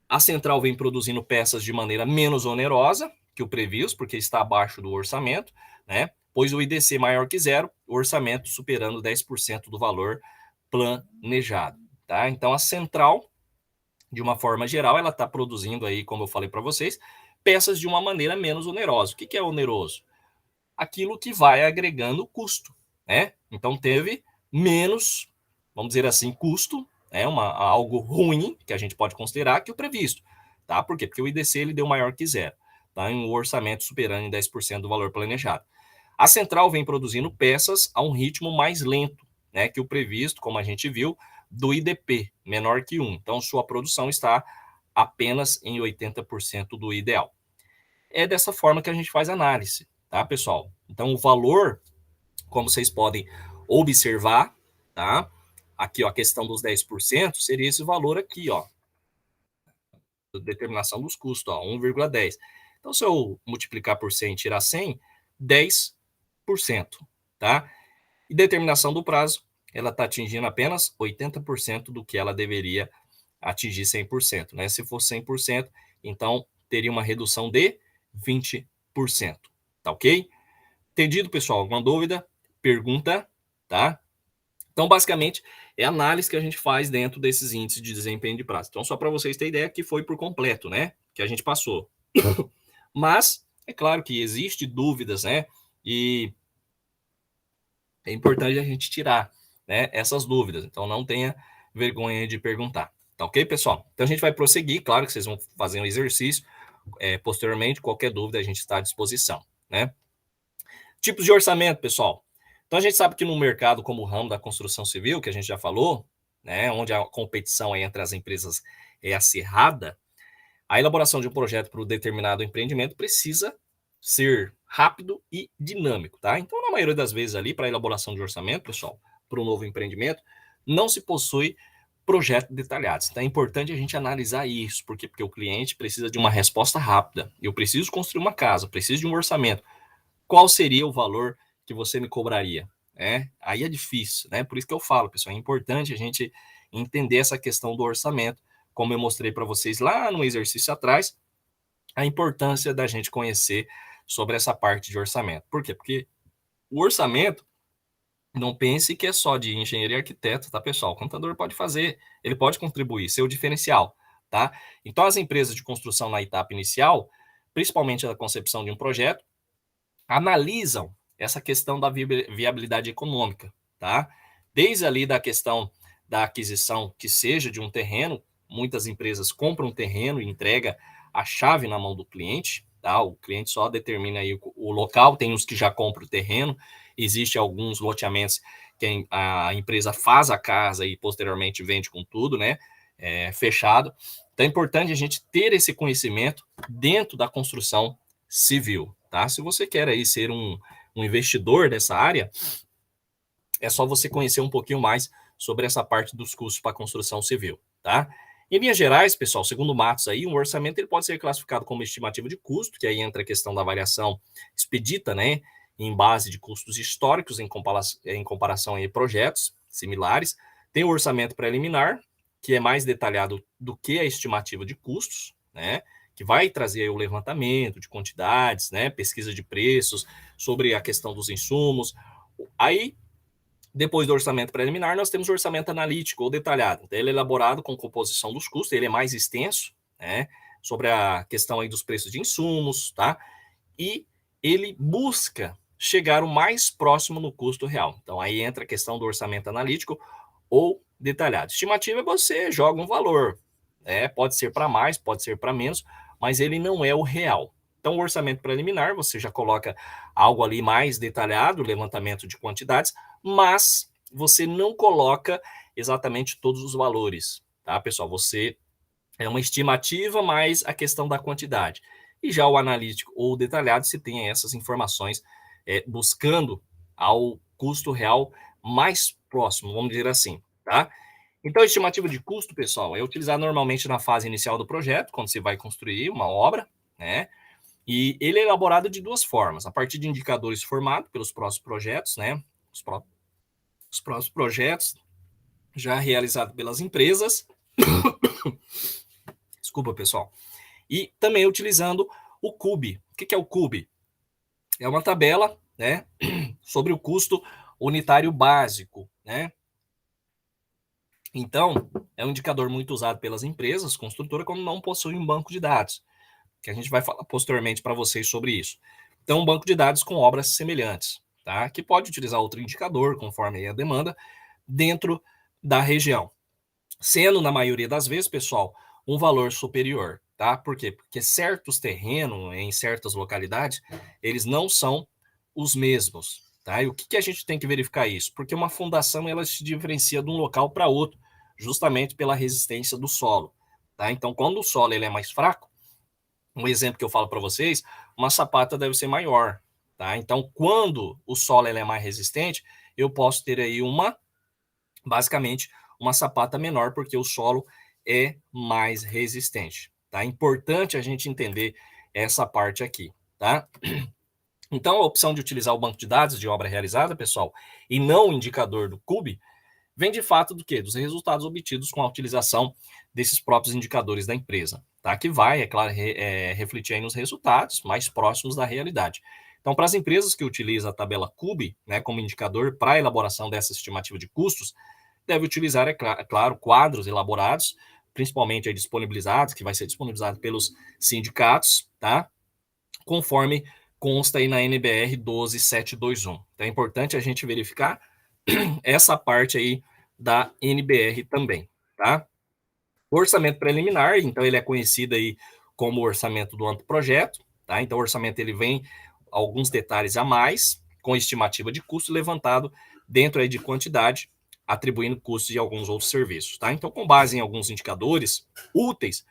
a central vem produzindo peças de maneira menos onerosa que o previsto, porque está abaixo do orçamento, né? Pois o IDC maior que zero, o orçamento superando 10% do valor planejado, tá? Então, a central, de uma forma geral, ela está produzindo aí, como eu falei para vocês, peças de uma maneira menos onerosa. O que é oneroso? Aquilo que vai agregando custo, né? Então teve menos, vamos dizer assim, custo, né? Algo ruim que a gente pode considerar que o previsto, tá? Por quê? Porque o IDC ele deu maior que zero, tá? Em um orçamento superando em 10% do valor planejado. A central vem produzindo peças a um ritmo mais lento, né? Que o previsto, como a gente viu, do IDP, menor que 1. Então, sua produção está apenas em 80% do ideal. É dessa forma que a gente faz análise, tá, pessoal? Então, o valor, como vocês podem observar, tá? Aqui, ó, a questão dos 10% seria esse valor aqui, ó, determinação dos custos, ó, 1,10. Então, se eu multiplicar por 100 e tirar 100, 10%, tá? E determinação do prazo, ela está atingindo apenas 80% do que ela deveria atingir 100%, né? Se for 100%, então teria uma redução de 20%, tá ok? Entendido, pessoal? Alguma dúvida? Pergunta, tá? Então, basicamente, é a análise que a gente faz dentro desses índices de desempenho de prazo. Então, só para vocês terem ideia que foi por completo, né? Que a gente passou. Mas, é claro que existe dúvidas, né? E é importante a gente tirar, né, essas dúvidas. Então, não tenha vergonha de perguntar. Tá ok, pessoal? Então, a gente vai prosseguir. Claro que vocês vão fazer um exercício. Posteriormente, qualquer dúvida, a gente está à disposição, né? Tipos de orçamento, pessoal. Então, a gente sabe que no mercado como o ramo da construção civil, que a gente já falou, né, onde a competição entre as empresas é acirrada, a elaboração de um projeto para um determinado empreendimento precisa ser rápido e dinâmico, tá? Então, na maioria das vezes ali, para a elaboração de orçamento, pessoal, para um novo empreendimento, não se possui projeto detalhado. Então, é importante a gente analisar isso. Por quê? Porque o cliente precisa de uma resposta rápida. Eu preciso construir uma casa, preciso de um orçamento. Qual seria o valor que você me cobraria? Aí é difícil, né? Por isso que eu falo, pessoal, é importante a gente entender essa questão do orçamento, como eu mostrei para vocês lá no exercício atrás, a importância da gente conhecer sobre essa parte de orçamento. Por quê? Porque o orçamento, não pense que é só de engenheiro e arquiteto, tá, pessoal? O contador pode fazer, ele pode contribuir, ser o diferencial, tá? Então, as empresas de construção na etapa inicial, principalmente a concepção de um projeto, analisam essa questão da viabilidade econômica, tá? Desde ali da questão da aquisição, que seja de um terreno, muitas empresas compram um terreno e entrega a chave na mão do cliente, tá? O cliente só determina aí o local, tem os que já compram o terreno, existe alguns loteamentos que a empresa faz a casa e posteriormente vende com tudo, né? Fechado. Então é importante a gente ter esse conhecimento dentro da construção civil, tá? Se você quer aí ser um investidor dessa área, é só você conhecer um pouquinho mais sobre essa parte dos custos para a construção civil, tá? Em linhas gerais, pessoal, segundo o Matos aí, um orçamento ele pode ser classificado como estimativa de custo, que aí entra a questão da variação expedita, né, em base de custos históricos em comparação a projetos similares. Tem o orçamento preliminar, que é mais detalhado do que a estimativa de custos, né, que vai trazer o levantamento de quantidades, né, pesquisa de preços, sobre a questão dos insumos. Aí, depois do orçamento preliminar, nós temos o orçamento analítico ou detalhado. Então, ele é elaborado com composição dos custos, ele é mais extenso, né, sobre a questão aí dos preços de insumos, tá? E ele busca chegar o mais próximo no custo real. Então, aí entra a questão do orçamento analítico ou detalhado. Estimativa é você joga um valor, pode ser para mais, pode ser para menos, mas ele não é o real. Então, o orçamento preliminar, você já coloca algo ali mais detalhado, levantamento de quantidades, mas você não coloca exatamente todos os valores, tá, pessoal? Você é uma estimativa mais a questão da quantidade. E já o analítico ou detalhado, se tem essas informações buscando ao custo real mais próximo, vamos dizer assim, tá? Então, a estimativa de custo, pessoal, é utilizada normalmente na fase inicial do projeto, quando você vai construir uma obra, né? E ele é elaborado de duas formas, a partir de indicadores formados pelos próximos projetos, né? Os próximos projetos já realizados pelas empresas. Desculpa, pessoal. E também utilizando o CUB. O que é o CUB? É uma tabela, né, sobre o custo unitário básico, né? Então, é um indicador muito usado pelas empresas construtoras quando não possuem um banco de dados, que a gente vai falar posteriormente para vocês sobre isso. Então, um banco de dados com obras semelhantes, tá? Que pode utilizar outro indicador, conforme a demanda, dentro da região. Sendo, na maioria das vezes, pessoal, um valor superior, tá? Por quê? Porque certos terrenos, em certas localidades, eles não são os mesmos, tá? E o que a gente tem que verificar isso? Porque uma fundação, ela se diferencia de um local para outro, justamente pela resistência do solo, tá? Então, quando o solo ele é mais fraco, um exemplo que eu falo para vocês, uma sapata deve ser maior, tá? Então, quando o solo ele é mais resistente, eu posso ter aí basicamente, uma sapata menor, porque o solo é mais resistente, tá? É importante a gente entender essa parte aqui, tá? Então, a opção de utilizar o banco de dados de obra realizada, pessoal, e não o indicador do CUB, vem de fato do quê? Dos resultados obtidos com a utilização desses próprios indicadores da empresa, tá? Que vai, é claro, refletir aí nos resultados mais próximos da realidade. Então, para as empresas que utilizam a tabela CUB, né, como indicador para a elaboração dessa estimativa de custos, deve utilizar, é claro, quadros elaborados, principalmente aí disponibilizados, que vai ser disponibilizado pelos sindicatos, tá? Conforme consta aí na NBR 12721. Então, é importante a gente verificar essa parte aí da NBR também, tá? O orçamento preliminar, então ele é conhecido aí como orçamento do anteprojeto, tá? Então o orçamento ele vem alguns detalhes a mais, com estimativa de custo levantado dentro aí de quantidade, atribuindo custos de alguns outros serviços, tá? Então com base em alguns indicadores úteis,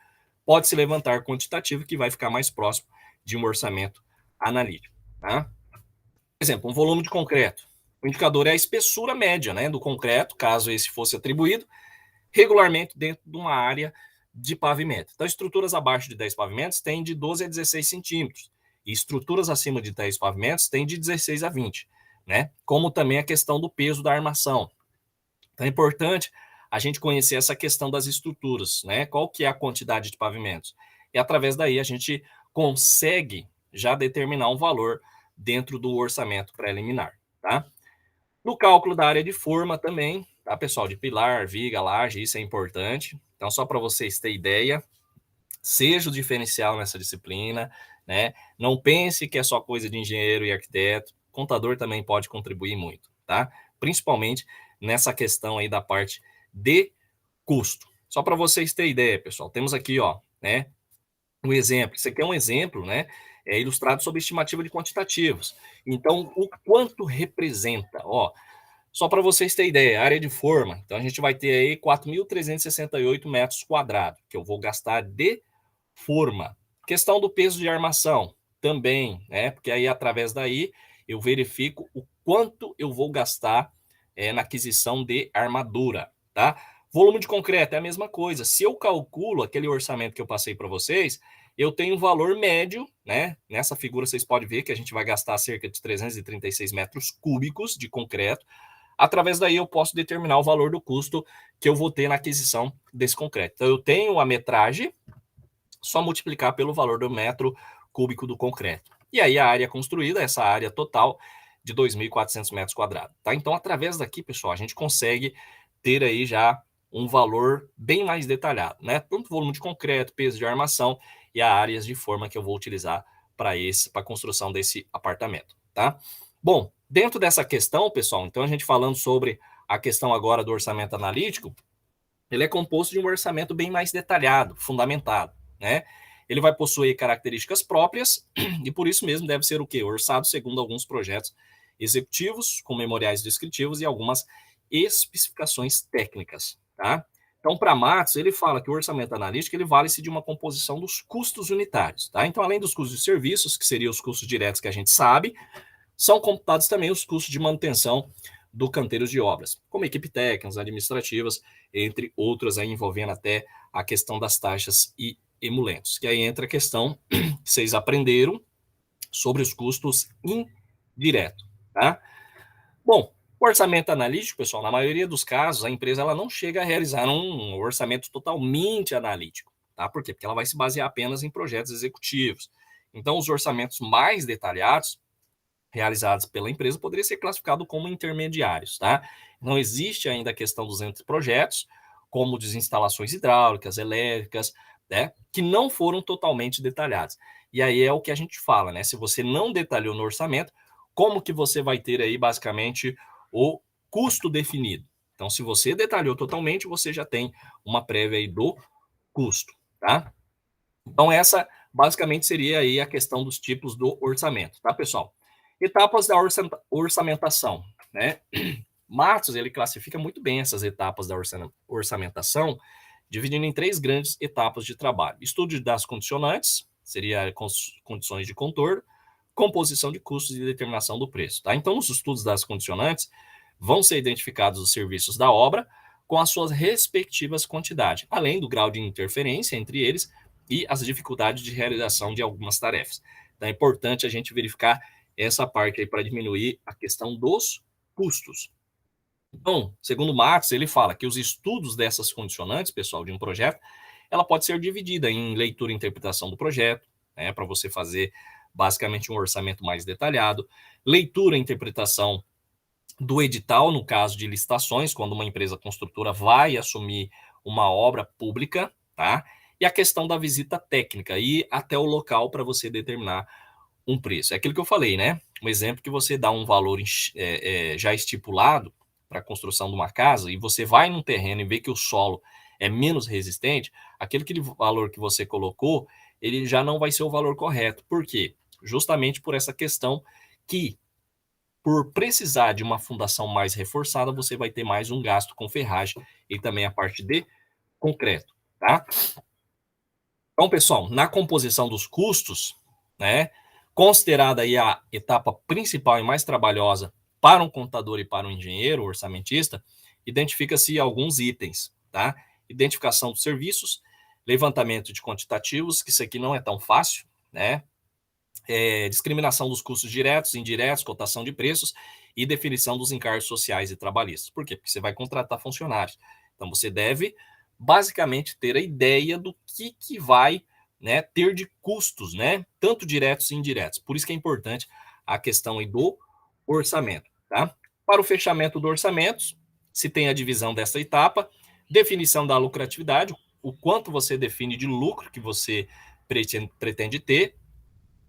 pode-se levantar quantitativo que vai ficar mais próximo de um orçamento analítico, tá? Por exemplo, um volume de concreto. O indicador é a espessura média, né, do concreto, caso esse fosse atribuído, regularmente dentro de uma área de pavimento. Então, estruturas abaixo de 10 pavimentos têm de 12 a 16 centímetros, e estruturas acima de 10 pavimentos têm de 16 a 20, né? Como também a questão do peso da armação. Então, é importante a gente conhecer essa questão das estruturas, né? Qual que é a quantidade de pavimentos? E através daí a gente consegue já determinar um valor dentro do orçamento preliminar, tá? No cálculo da área de forma também, tá, pessoal? De pilar, viga, laje, isso é importante. Então, só para vocês terem ideia, seja o diferencial nessa disciplina, né? Não pense que é só coisa de engenheiro e arquiteto. Contador também pode contribuir muito, tá? Principalmente nessa questão aí da parte de custo. Só para vocês terem ideia, pessoal, temos aqui, ó, né, um exemplo. Isso aqui é um exemplo, né, ilustrado sobre estimativa de quantitativos. Então, o quanto representa, ó, só para vocês terem ideia, área de forma, então a gente vai ter aí 4.368 metros quadrados, que eu vou gastar de forma. Questão do peso de armação, também, né? Porque aí, através daí, eu verifico o quanto eu vou gastar na aquisição de armadura, tá? Volume de concreto é a mesma coisa. Se eu calculo aquele orçamento que eu passei para vocês, eu tenho um valor médio, né? Nessa figura vocês podem ver que a gente vai gastar cerca de 336 metros cúbicos de concreto. Através daí eu posso determinar o valor do custo que eu vou ter na aquisição desse concreto. Então eu tenho a metragem, só multiplicar pelo valor do metro cúbico do concreto. E aí a área construída, essa área total de 2.400 metros quadrados, tá? Então, através daqui, pessoal, a gente consegue ter aí já um valor bem mais detalhado, né? Tanto volume de concreto, peso de armação e as áreas de forma que eu vou utilizar para a construção desse apartamento, tá? Bom, dentro dessa questão, pessoal, então a gente falando sobre a questão agora do orçamento analítico, ele é composto de um orçamento bem mais detalhado, fundamentado, né? Ele vai possuir características próprias e por isso mesmo deve ser o quê? Orçado segundo alguns projetos executivos, com memoriais descritivos e algumas especificações técnicas, tá? Então, para Matos, ele fala que o orçamento analítico ele vale-se de uma composição dos custos unitários, tá? Então, além dos custos de serviços, que seriam os custos diretos que a gente sabe, são computados também os custos de manutenção do Canteiros de Obras, como equipe técnica, administrativas, entre outras, aí envolvendo até a questão das taxas e emulentos. Que aí entra a questão que vocês aprenderam sobre os custos indiretos, tá? Bom, o orçamento analítico, pessoal, na maioria dos casos, a empresa ela não chega a realizar um orçamento totalmente analítico, tá? Por quê? Porque ela vai se basear apenas em projetos executivos. Então, os orçamentos mais detalhados realizados pela empresa poderiam ser classificados como intermediários, tá? Não existe ainda a questão dos projetos, como desinstalações hidráulicas, elétricas, né, que não foram totalmente detalhados. E aí é o que a gente fala, né? Se você não detalhou no orçamento, como que você vai ter aí basicamente o custo definido? Então, se você detalhou totalmente, você já tem uma prévia aí do custo, tá? Então, essa basicamente seria aí a questão dos tipos do orçamento, tá, pessoal? Etapas da orçamentação, né? Matos, ele classifica muito bem essas etapas da orçamentação, dividindo em 3 grandes etapas de trabalho. Estudo das condicionantes, seria condições de contorno, composição de custos e determinação do preço, tá? Então, nos estudos das condicionantes, vão ser identificados os serviços da obra com as suas respectivas quantidades, além do grau de interferência entre eles e as dificuldades de realização de algumas tarefas. Então, é importante a gente verificar essa parte aí para diminuir a questão dos custos. Então, segundo Marx, ele fala que os estudos dessas condicionantes, pessoal, de um projeto, ela pode ser dividida em leitura e interpretação do projeto, né, para você fazer basicamente um orçamento mais detalhado, leitura e interpretação do edital, no caso de licitações, quando uma empresa construtora vai assumir uma obra pública, tá? E a questão da visita técnica e até o local para você determinar um preço. É aquilo que eu falei, né? Um exemplo que você dá um valor já estipulado para a construção de uma casa e você vai num terreno e vê que o solo é menos resistente, aquele valor que você colocou, ele já não vai ser o valor correto. Por quê? Justamente por essa questão que, por precisar de uma fundação mais reforçada, você vai ter mais um gasto com ferragem e também a parte de concreto, tá? Então, pessoal, na composição dos custos, né, considerada aí a etapa principal e mais trabalhosa para um contador e para um engenheiro, orçamentista, identifica-se alguns itens, tá? Identificação dos serviços, levantamento de quantitativos, que isso aqui não é tão fácil, né? Discriminação dos custos diretos, indiretos, cotação de preços e definição dos encargos sociais e trabalhistas. Por quê? Porque você vai contratar funcionários. Então, você deve, basicamente, ter a ideia do que vai, né, ter de custos, né, tanto diretos e indiretos. Por isso que é importante a questão aí do orçamento. Tá? Para o fechamento do orçamento, se tem a divisão dessa etapa, definição da lucratividade, o quanto você define de lucro que você pretende ter,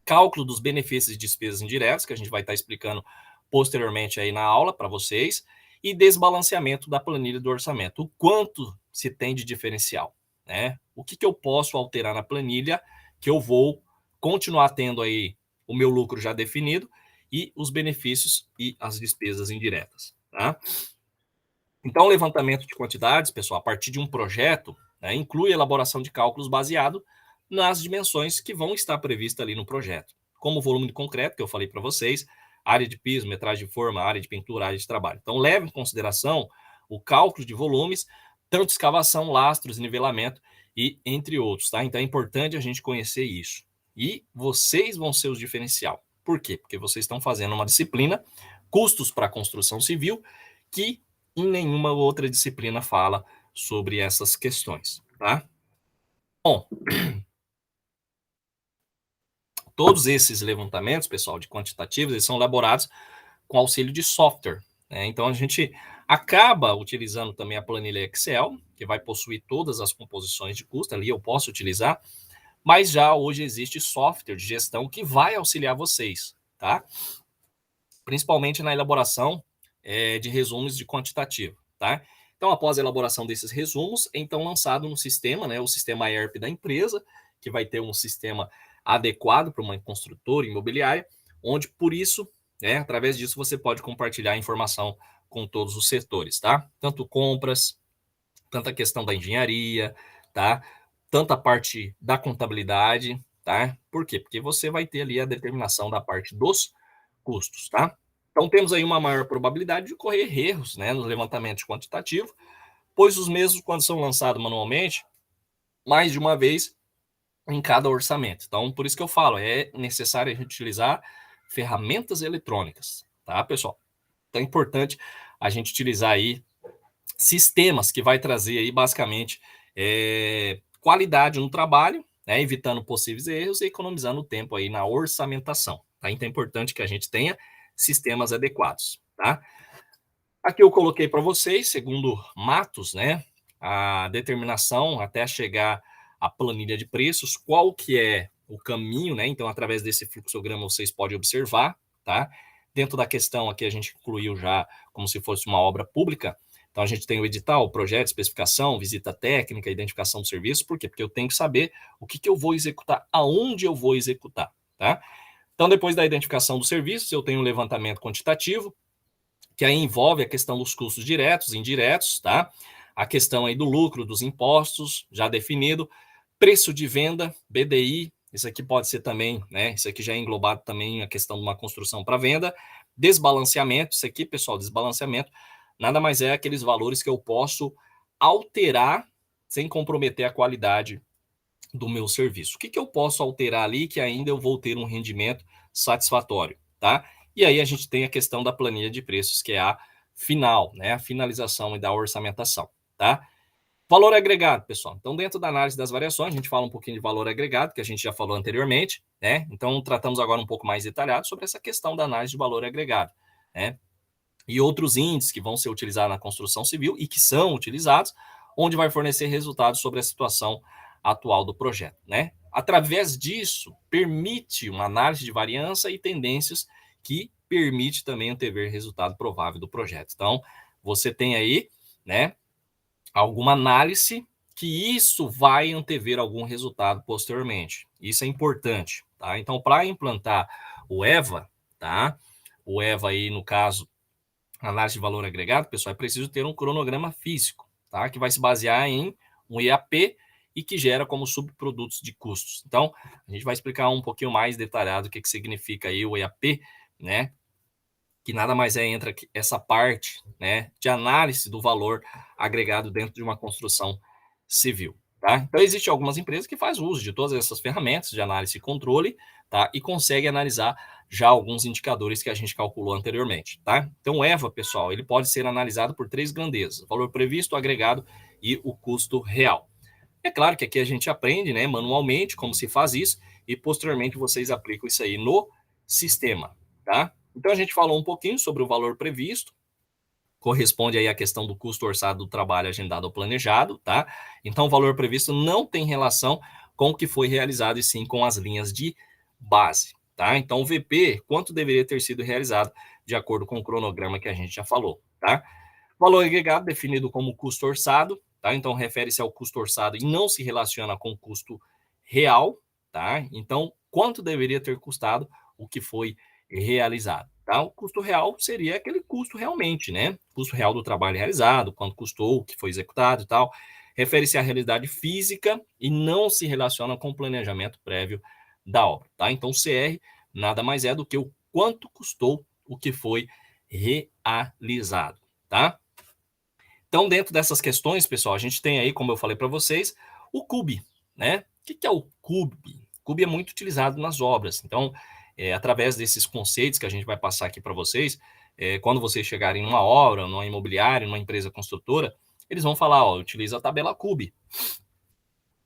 cálculo dos benefícios e despesas indiretas, que a gente vai estar explicando posteriormente aí na aula para vocês, e desbalanceamento da planilha do orçamento. O quanto se tem de diferencial, né? O que eu posso alterar na planilha que eu vou continuar tendo aí o meu lucro já definido e os benefícios e as despesas indiretas, tá? Então, o levantamento de quantidades, pessoal, a partir de um projeto, né, inclui a elaboração de cálculos baseado nas dimensões que vão estar previstas ali no projeto, como o volume de concreto, que eu falei para vocês, área de piso, metragem de forma, área de pintura, área de trabalho. Então, leve em consideração o cálculo de volumes, tanto escavação, lastros, nivelamento e entre outros, tá? Então, é importante a gente conhecer isso. E vocês vão ser os diferencial. Por quê? Porque vocês estão fazendo uma disciplina, custos para a construção civil, que em nenhuma outra disciplina fala sobre essas questões, tá? Bom, todos esses levantamentos, pessoal, de quantitativos, eles são elaborados com auxílio de software, né? Então, a gente acaba utilizando também a planilha Excel, que vai possuir todas as composições de custo, ali eu posso utilizar, mas já hoje existe software de gestão que vai auxiliar vocês, tá? Principalmente na elaboração de resumos de quantitativo, tá? Então, após a elaboração desses resumos, então lançado no sistema, né, o sistema ERP da empresa, que vai ter um sistema adequado para uma construtora imobiliária, onde, por isso, né, através disso, você pode compartilhar a informação com todos os setores, tá? Tanto compras, tanto a questão da engenharia, tá? Tanto a parte da contabilidade, tá? Por quê? Porque você vai ter ali a determinação da parte dos custos, tá? Então, temos aí uma maior probabilidade de ocorrer erros, né, no levantamento quantitativo, pois os mesmos, quando são lançados manualmente, mais de uma vez em cada orçamento. Então, por isso que eu falo, é necessário a gente utilizar ferramentas eletrônicas, tá, pessoal? Então, é importante a gente utilizar aí sistemas que vai trazer aí, basicamente, qualidade no trabalho, né, evitando possíveis erros e economizando tempo aí na orçamentação, tá? Então, é importante que a gente tenha sistemas adequados, tá? Aqui eu coloquei para vocês, segundo Matos, né, a determinação até chegar à planilha de preços, qual que é o caminho, né? Então, através desse fluxograma vocês podem observar, tá? Dentro da questão aqui a gente incluiu já como se fosse uma obra pública. Então, a gente tem o edital, o projeto, especificação, visita técnica, identificação do serviço. Por quê? Porque eu tenho que saber o que eu vou executar, aonde eu vou executar, tá? Então, depois da identificação do serviço, eu tenho um levantamento quantitativo, que aí envolve a questão dos custos diretos e indiretos, tá? A questão aí do lucro, dos impostos, já definido, preço de venda, BDI, isso aqui pode ser também, né? Isso aqui já é englobado também a questão de uma construção para venda, desbalanceamento, isso aqui, pessoal, desbalanceamento, nada mais é aqueles valores que eu posso alterar sem comprometer a qualidade do meu serviço. O que eu posso alterar ali que ainda eu vou ter um rendimento satisfatório, tá? E aí a gente tem a questão da planilha de preços, que é a final, né? A finalização e da orçamentação, tá? Valor agregado, pessoal. Então, dentro da análise das variações, a gente fala um pouquinho de valor agregado, que a gente já falou anteriormente, né? Então, tratamos agora um pouco mais detalhado sobre essa questão da análise de valor agregado, né? E outros índices que vão ser utilizados na construção civil e que são utilizados, onde vai fornecer resultados sobre a situação atual do projeto, né? Através disso, permite uma análise de variância e tendências que permite também antever resultado provável do projeto. Então, você tem aí, né, alguma análise que isso vai antever algum resultado posteriormente. Isso é importante, tá? Então, para implantar o EVA, tá? O EVA aí, no caso, análise de valor agregado, pessoal, é preciso ter um cronograma físico, tá? Que vai se basear em um IAP e que gera como subprodutos de custos. Então, a gente vai explicar um pouquinho mais detalhado o que significa aí o IAP, né? Que nada mais é entra essa parte, né, de análise do valor agregado dentro de uma construção civil, tá? Então, existem algumas empresas que fazem uso de todas essas ferramentas de análise e controle, tá? E consegue analisar já alguns indicadores que a gente calculou anteriormente, tá? Então, o EVA, pessoal, ele pode ser analisado por três grandezas: valor previsto, agregado e o custo real. É claro que aqui a gente aprende, né, manualmente como se faz isso e posteriormente vocês aplicam isso aí no sistema, tá? Então a gente falou um pouquinho sobre o valor previsto, corresponde aí à questão do custo orçado do trabalho agendado ou planejado, tá? Então o valor previsto não tem relação com o que foi realizado e sim com as linhas de base, tá? Então o VP, quanto deveria ter sido realizado de acordo com o cronograma que a gente já falou, tá? Valor agregado definido como custo orçado, tá? Então refere-se ao custo orçado e não se relaciona com o custo real, tá? Então, quanto deveria ter custado o que foi realizado, tá? O custo real seria aquele custo realmente, né? Custo real do trabalho realizado, quanto custou, o que foi executado e tal. Refere-se à realidade física e não se relaciona com o planejamento prévio da obra, tá? Então, o CR nada mais é do que o quanto custou o que foi realizado, tá? Então, dentro dessas questões, pessoal, a gente tem aí, como eu falei para vocês, o CUB, né? O que é o CUB? O CUB é muito utilizado nas obras. Então, através desses conceitos que a gente vai passar aqui para vocês, quando vocês chegarem numa obra, numa imobiliária, numa empresa construtora, eles vão falar, ó, utiliza a tabela CUB.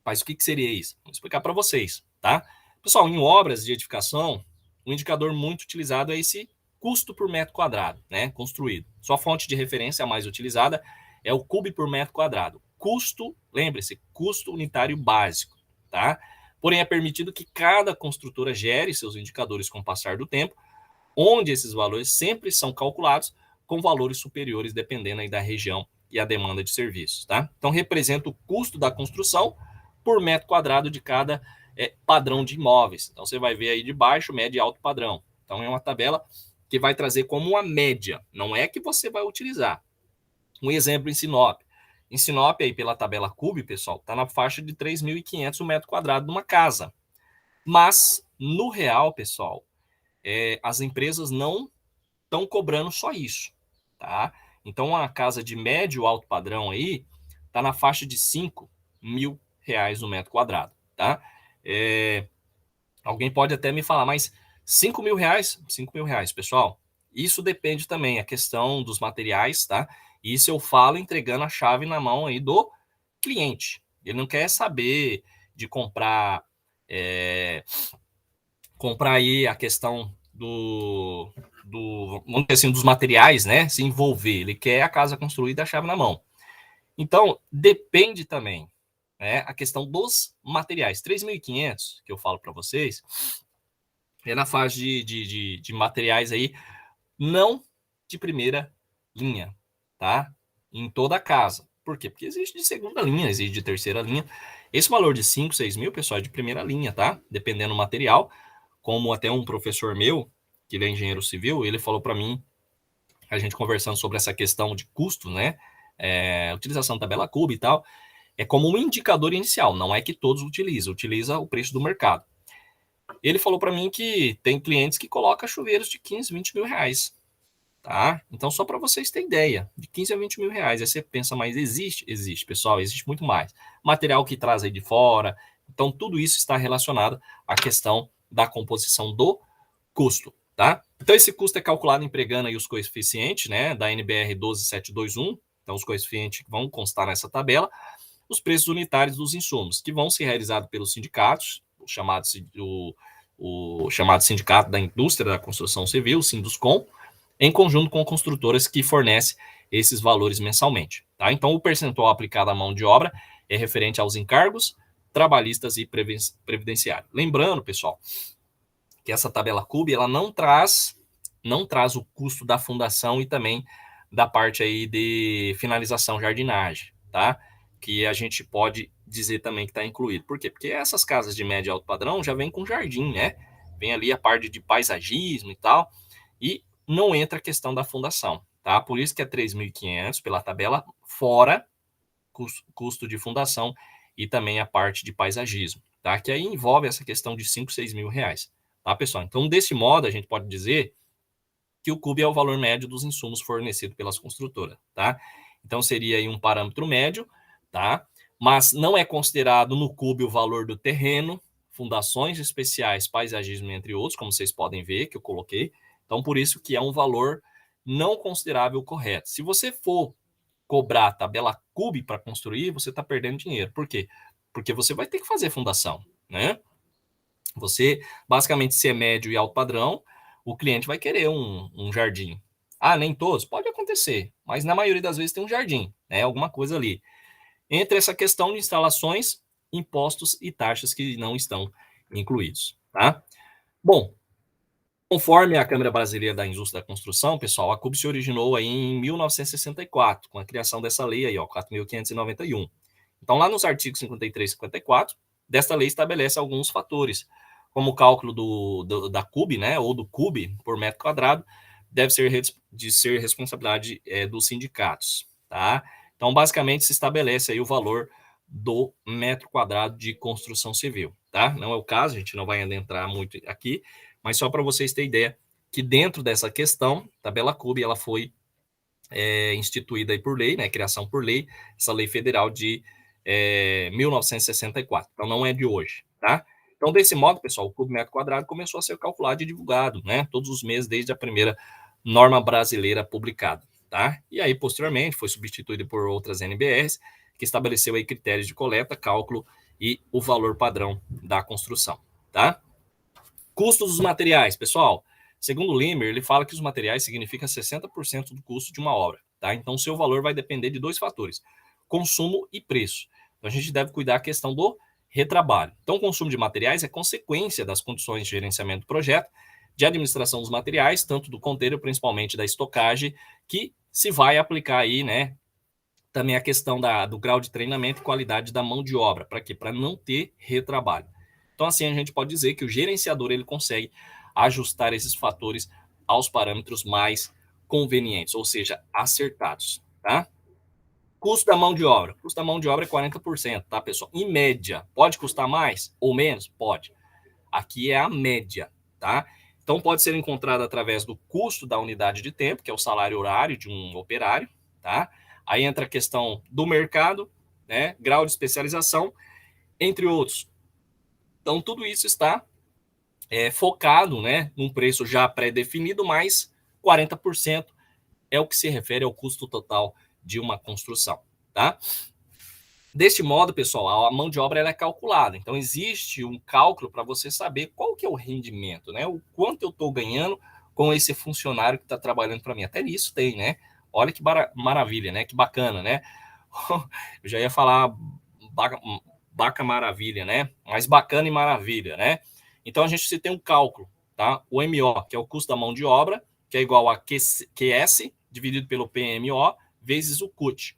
Mas o que seria isso? Vou explicar para vocês, tá? Pessoal, em obras de edificação, um indicador muito utilizado é esse custo por metro quadrado, né, construído. Sua fonte de referência a mais utilizada é o CUB por metro quadrado. Custo, lembre-se, custo unitário básico, tá? Porém, é permitido que cada construtora gere seus indicadores com o passar do tempo, onde esses valores sempre são calculados com valores superiores, dependendo aí da região e a demanda de serviços, tá? Então, representa o custo da construção por metro quadrado de cada padrão de imóveis. Então, você vai ver aí de baixo, médio e alto padrão. Então, é uma tabela que vai trazer como uma média, não é que você vai utilizar. Um exemplo em Sinop. Em Sinop, aí pela tabela CUB, pessoal, está na faixa de 3.500 o metro quadrado de uma casa. Mas, no real, pessoal, as empresas não estão cobrando só isso, tá? Então, uma casa de médio alto padrão aí está na faixa de R$ 5.000 no metro quadrado, tá? Alguém pode até me falar, mas R$ 5.000? R$ 5.000, pessoal. Isso depende também, a questão dos materiais, tá? Isso eu falo entregando a chave na mão aí do cliente. Ele não quer saber de comprar aí a questão vamos dizer assim, dos materiais, né? Se envolver. Ele quer a casa construída, a chave na mão. Então, depende também, né? A questão dos materiais. 3.500 que eu falo para vocês é na fase de materiais aí não de primeira linha, tá? Em toda a casa. Por quê? Porque existe de segunda linha, existe de terceira linha. Esse valor de 5, 6 mil, pessoal, é de primeira linha, tá? Dependendo do material. Como até um professor meu, que ele é engenheiro civil, ele falou para mim, a gente conversando sobre essa questão de custo, né? Utilização da tabela CUB e tal, é como um indicador inicial, não é que todos utilizam, utiliza o preço do mercado. Ele falou para mim que tem clientes que colocam chuveiros de 15, 20 mil reais, tá? Então, só para vocês terem ideia, de 15 a 20 mil reais. Aí você pensa, mas existe? Existe, pessoal, existe muito mais. Material que traz aí de fora. Então, tudo isso está relacionado à questão da composição do custo, tá? Então, esse custo é calculado empregando aí os coeficientes, né, da NBR 12721. Então, os coeficientes que vão constar nessa tabela. Os preços unitários dos insumos, que vão ser realizados pelos sindicatos, o chamado Sindicato da Indústria da Construção Civil, Sinduscom, em conjunto com construtoras que fornecem esses valores mensalmente. Tá? Então, o percentual aplicado à mão de obra é referente aos encargos trabalhistas e previdenciários. Lembrando, pessoal, que essa tabela CUB ela não traz o custo da fundação e também da parte aí de finalização, jardinagem, tá? Que a gente pode dizer também que está incluído. Por quê? Porque essas casas de médio e alto padrão já vêm com jardim, né? Vem ali a parte de paisagismo e tal, e não entra a questão da fundação, tá? Por isso que é 3.500 pela tabela, fora custo de fundação e também a parte de paisagismo, tá? Que aí envolve essa questão de 5, 6 mil reais, tá, pessoal? Então, desse modo, a gente pode dizer que o CUB é o valor médio dos insumos fornecidos pelas construtoras, tá? Então, seria aí um parâmetro médio, tá? Mas não é considerado no CUB o valor do terreno, fundações especiais, paisagismo, entre outros, como vocês podem ver, que eu coloquei. Então, por isso que é um valor não considerável correto. Se você for cobrar a tabela CUB para construir, você está perdendo dinheiro. Por quê? Porque você vai ter que fazer fundação, né? Você, basicamente, se é médio e alto padrão, o cliente vai querer um jardim. Ah, nem todos? Pode acontecer, mas na maioria das vezes tem um jardim, né? Alguma coisa ali. Entre essa questão de instalações, impostos e taxas que não estão incluídos, tá? Bom, conforme a Câmara Brasileira da Indústria da Construção, pessoal, a CUB se originou aí em 1964, com a criação dessa lei aí, ó, 4.591. Então, lá nos artigos 53 e 54, desta lei estabelece alguns fatores, como o cálculo da CUB, né, ou do CUB por metro quadrado, deve ser responsabilidade dos sindicatos, tá? Então, basicamente, se estabelece aí o valor do metro quadrado de construção civil, tá? Não é o caso, a gente não vai adentrar muito aqui, mas só para vocês terem ideia que dentro dessa questão, tabela CUB, ela foi instituída aí por lei, né, criação por lei, essa lei federal de 1964. Então, não é de hoje, tá? Então, desse modo, pessoal, o CUB metro quadrado começou a ser calculado e divulgado, né, todos os meses desde a primeira norma brasileira publicada, tá? E aí, posteriormente, foi substituído por outras NBRs, que estabeleceu aí critérios de coleta, cálculo e o valor padrão da construção, tá? Custos dos materiais, pessoal. Segundo o Limer, ele fala que os materiais significam 60% do custo de uma obra, tá? Então, o seu valor vai depender de dois fatores, consumo e preço. Então, a gente deve cuidar da questão do retrabalho. Então, o consumo de materiais é consequência das condições de gerenciamento do projeto, de administração dos materiais, tanto do container, principalmente da estocagem, que se vai aplicar aí, né, também a questão do grau de treinamento e qualidade da mão de obra. Para quê? Para não ter retrabalho. Então, assim, a gente pode dizer que o gerenciador ele consegue ajustar esses fatores aos parâmetros mais convenientes, ou seja, acertados, tá? Custo da mão de obra. Custo da mão de obra é 40%, tá, pessoal? Em média. Pode custar mais ou menos? Pode. Aqui é a média, tá? Então, pode ser encontrado através do custo da unidade de tempo, que é o salário horário de um operário, tá? Aí entra a questão do mercado, né? Grau de especialização, entre outros. Então, tudo isso está focado, né, num preço já pré-definido, mais 40% é o que se refere ao custo total de uma construção, tá? Deste modo, pessoal, a mão de obra ela é calculada. Então, existe um cálculo para você saber qual que é o rendimento, né? O quanto eu estou ganhando com esse funcionário que está trabalhando para mim. Até nisso tem, né? Olha que maravilha, né? Que bacana, né? Eu já ia falar baca maravilha, né? Mas bacana e maravilha, né? Então, a gente tem um cálculo, tá? O MO, que é o custo da mão de obra, que é igual a QS dividido pelo PMO vezes o CUT.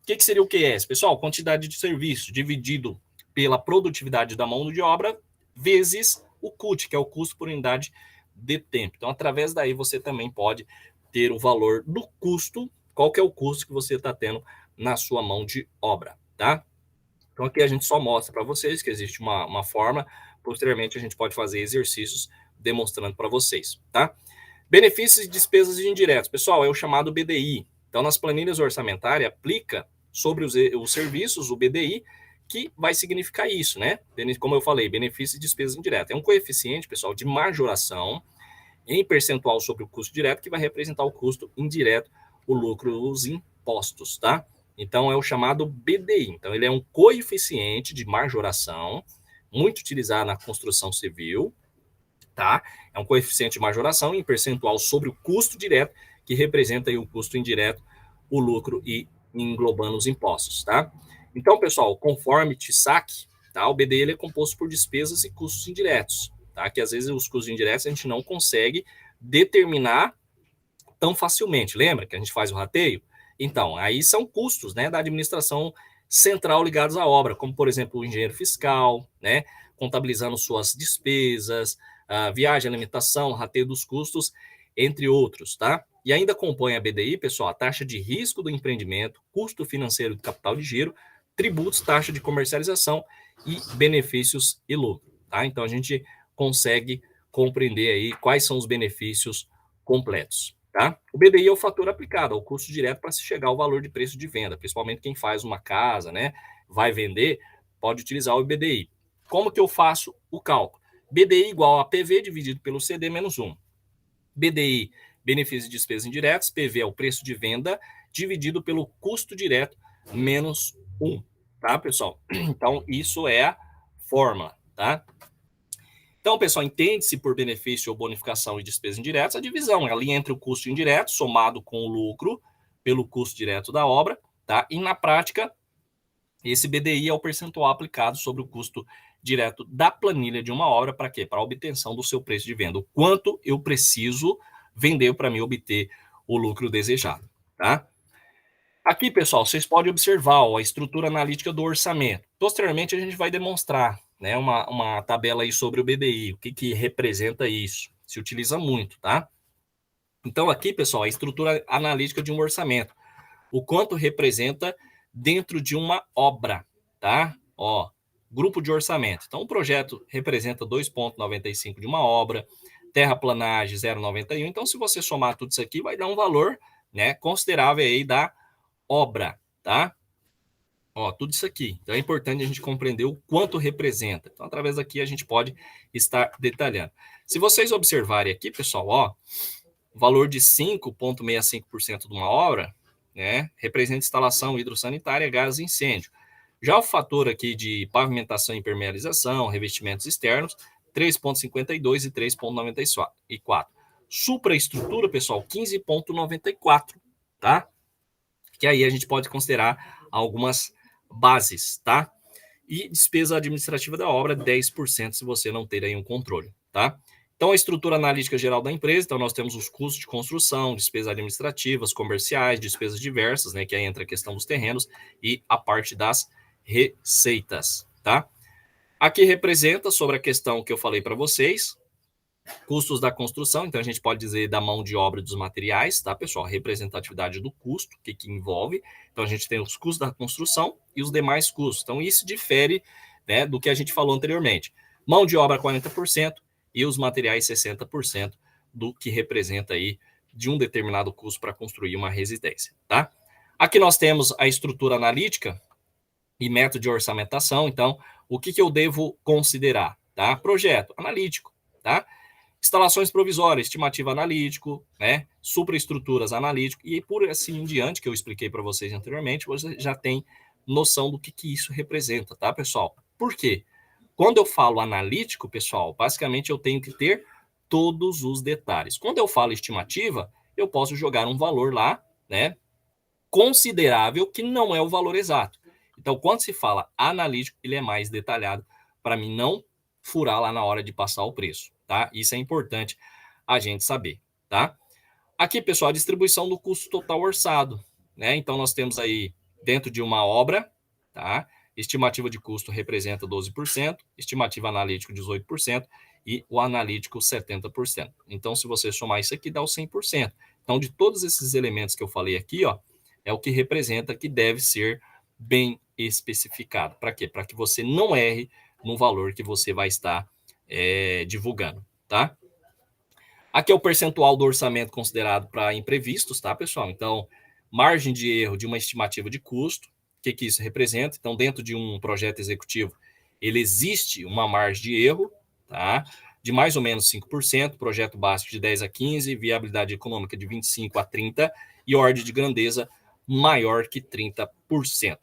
O que seria o QS? Pessoal, quantidade de serviço dividido pela produtividade da mão de obra vezes o CUT, que é o custo por unidade de tempo. Então, através daí, você também pode ter o valor do custo, qual que é o custo que você está tendo na sua mão de obra, tá? Então, aqui a gente só mostra para vocês que existe uma forma, posteriormente a gente pode fazer exercícios demonstrando para vocês, tá? Benefícios e despesas indiretas. Pessoal, é o chamado BDI. Então, nas planilhas orçamentárias, aplica sobre os serviços, o BDI, que vai significar isso, né? Como eu falei, benefícios e despesas indiretas. É um coeficiente, pessoal, de majoração em percentual sobre o custo direto, que vai representar o custo indireto, o lucro, os impostos, tá? Então, é o chamado BDI. Então, ele é um coeficiente de majoração, muito utilizado na construção civil, tá? É um coeficiente de majoração em percentual sobre o custo direto, que representa aí o custo indireto, o lucro e englobando os impostos, tá? Então, pessoal, conforme TSAC, tá? O BDI ele é composto por despesas e custos indiretos, tá? Que às vezes os custos indiretos a gente não consegue determinar tão facilmente. Lembra que a gente faz o rateio? Então, aí são custos, né, da administração central ligados à obra, como, por exemplo, o engenheiro fiscal, né, contabilizando suas despesas, viagem, alimentação, rateio dos custos, entre outros, tá? E ainda compõe a BDI, pessoal, a taxa de risco do empreendimento, custo financeiro do capital de giro, tributos, taxa de comercialização e benefícios e lucro, tá? Então, a gente consegue compreender aí quais são os benefícios completos. Tá? O BDI é o fator aplicado ao custo direto para se chegar ao valor de preço de venda, principalmente quem faz uma casa, né, vai vender, pode utilizar o BDI. Como que eu faço o cálculo? BDI igual a PV dividido pelo CD menos 1. BDI, benefícios e despesas indiretas, PV é o preço de venda, dividido pelo custo direto menos 1. Tá, pessoal? Então, isso é a fórmula, tá? Então, pessoal, entende-se por benefício ou bonificação e despesas indiretas a divisão ali entre o custo indireto somado com o lucro pelo custo direto da obra, tá? E na prática, esse BDI é o percentual aplicado sobre o custo direto da planilha de uma obra para quê? Para a obtenção do seu preço de venda. O quanto eu preciso vender para mim obter o lucro desejado, tá? Aqui, pessoal, vocês podem observar ó, a estrutura analítica do orçamento. Posteriormente, a gente vai demonstrar né, uma tabela aí sobre o BDI, o que representa isso. Se utiliza muito, tá? Então, aqui, pessoal, a estrutura analítica de um orçamento. O quanto representa dentro de uma obra, tá? Ó, grupo de orçamento. Então, o projeto representa 2,95 de uma obra, terraplanagem 0,91. Então, se você somar tudo isso aqui, vai dar um valor né, considerável aí da obra, tá? Ó, tudo isso aqui. Então é importante a gente compreender o quanto representa. Então, através daqui a gente pode estar detalhando. Se vocês observarem aqui, pessoal, ó, o valor de 5,65% de uma obra, né, representa instalação hidrossanitária, gás e incêndio. Já o fator aqui de pavimentação e impermeabilização, revestimentos externos, 3,52 e 3,94. Supraestrutura, pessoal, 15,94, tá? Que aí a gente pode considerar algumas bases, tá? E despesa administrativa da obra, 10% se você não ter aí um controle, tá? Então, a estrutura analítica geral da empresa, então nós temos os custos de construção, despesas administrativas, comerciais, despesas diversas, né, que aí entra a questão dos terrenos e a parte das receitas, tá? Aqui representa sobre a questão que eu falei para vocês, custos da construção, então a gente pode dizer da mão de obra e dos materiais, tá, pessoal? Representatividade do custo, o que envolve. Então a gente tem os custos da construção e os demais custos. Então isso difere né, do que a gente falou anteriormente. Mão de obra 40%, e os materiais 60% do que representa aí de um determinado custo para construir uma residência, tá? Aqui nós temos a estrutura analítica e método de orçamentação. Então, o que eu devo considerar, tá? Projeto analítico, tá? Instalações provisórias, estimativa analítico, né? Supraestruturas analítico e por assim em diante, que eu expliquei para vocês anteriormente, você já tem noção do que isso representa, tá, pessoal? Por quê? Quando eu falo analítico, pessoal, basicamente eu tenho que ter todos os detalhes. Quando eu falo estimativa, eu posso jogar um valor lá, né, considerável, que não é o valor exato. Então, quando se fala analítico, ele é mais detalhado para mim não furar lá na hora de passar o preço, tá? Isso é importante a gente saber, tá? Aqui, pessoal, a distribuição do custo total orçado, né? Então, nós temos aí, dentro de uma obra, tá? Estimativa de custo representa 12%, estimativa analítico 18% e o analítico 70%. Então, se você somar isso aqui, dá o 100%. Então, de todos esses elementos que eu falei aqui, ó, é o que representa que deve ser bem especificado. Para quê? Para que você não erre no valor que você vai estar divulgando, tá? Aqui é o percentual do orçamento considerado para imprevistos, tá, pessoal? Então, margem de erro de uma estimativa de custo, o que isso representa? Então, dentro de um projeto executivo, ele existe uma margem de erro, tá? De mais ou menos 5%, projeto básico de 10 a 15, viabilidade econômica de 25 a 30 e ordem de grandeza maior que 30%,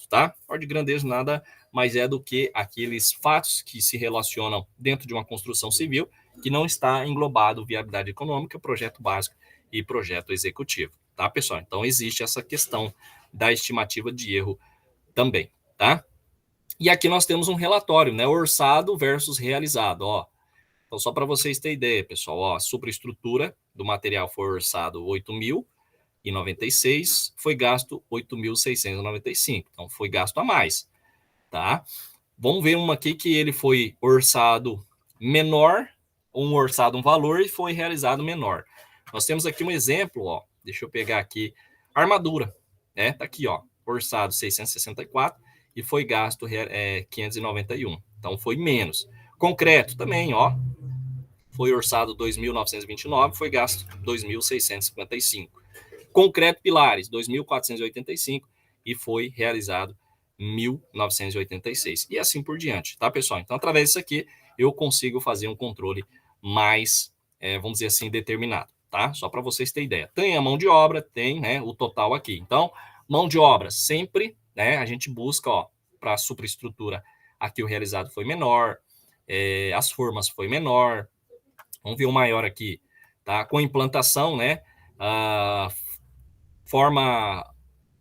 tá? Ordem de grandeza nada mais é do que aqueles fatos que se relacionam dentro de uma construção civil que não está englobado viabilidade econômica, projeto básico e projeto executivo, tá, pessoal? Então, existe essa questão da estimativa de erro também, tá? E aqui nós temos um relatório, né? Orçado versus realizado, ó. Então, só para vocês terem ideia, pessoal, ó, a superestrutura do material foi orçado 8.096, foi gasto 8.695. Então, foi gasto a mais, tá? Vamos ver uma aqui que ele foi orçado menor, um valor e foi realizado menor. Nós temos aqui um exemplo, ó. Deixa eu pegar aqui. Armadura, né? Tá aqui, ó. Orçado 664 e foi gasto 591. Então foi menos. Concreto também, ó. Foi orçado 2.929, foi gasto 2.655. Concreto pilares, 2.485 e foi realizado 1.986. E assim por diante, tá, pessoal? Então, através disso aqui, eu consigo fazer um controle mais, vamos dizer assim, determinado, tá? Só para vocês terem ideia. Tem a mão de obra, tem, né, o total aqui. Então, mão de obra, sempre, né, a gente busca, ó, para a superestrutura, aqui o realizado foi menor, as formas foi menor. Vamos ver o maior aqui, tá? Com implantação, né, forma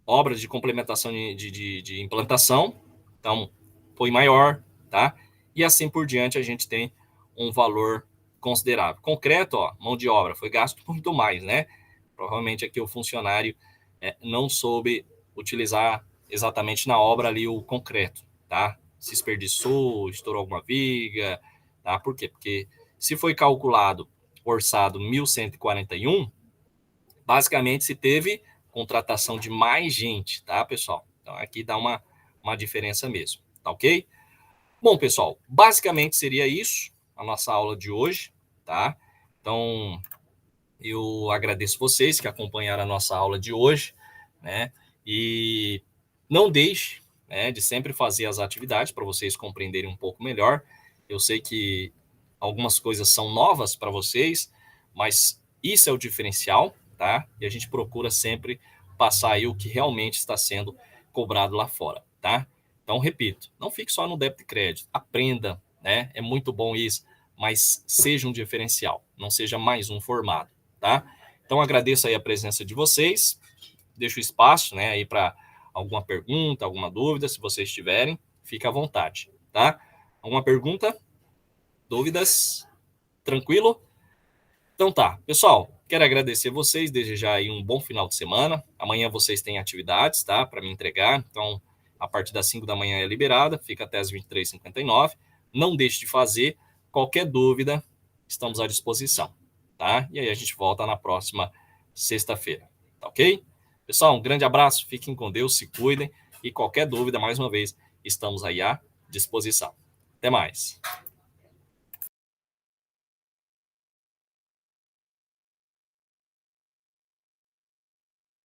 obras de complementação de implantação, então foi maior, tá? E assim por diante a gente tem um valor considerável. Concreto, ó, mão de obra, foi gasto muito mais, né? Provavelmente aqui o funcionário não soube utilizar exatamente na obra ali o concreto, tá? Se desperdiçou, estourou alguma viga, tá? Por quê? Porque se foi calculado, orçado 1.141, basicamente se teve contratação de mais gente, tá, pessoal? Então aqui dá uma diferença mesmo, tá ok? Bom, pessoal, basicamente seria isso a nossa aula de hoje, tá? Então eu agradeço vocês que acompanharam a nossa aula de hoje, né? E não deixe, né, de sempre fazer as atividades para vocês compreenderem um pouco melhor. Eu sei que algumas coisas são novas para vocês, mas isso é o diferencial, tá? E a gente procura sempre passar aí o que realmente está sendo cobrado lá fora, tá? Então, repito, não fique só no débito e crédito, aprenda, né? É muito bom isso, mas seja um diferencial, não seja mais um formato, tá? Então, agradeço aí a presença de vocês, deixo espaço, né, aí para alguma pergunta, alguma dúvida, se vocês tiverem, fique à vontade, tá? Alguma pergunta? Dúvidas? Tranquilo? Então tá, pessoal, quero agradecer vocês, desejar aí um bom final de semana. Amanhã vocês têm atividades, tá, para me entregar. Então, a partir das 5 da manhã é liberada, fica até as 23h59. Não deixe de fazer. Qualquer dúvida, estamos à disposição, tá? E aí a gente volta na próxima sexta-feira, tá ok? Pessoal, um grande abraço, fiquem com Deus, se cuidem e qualquer dúvida, mais uma vez, estamos aí à disposição. Até mais.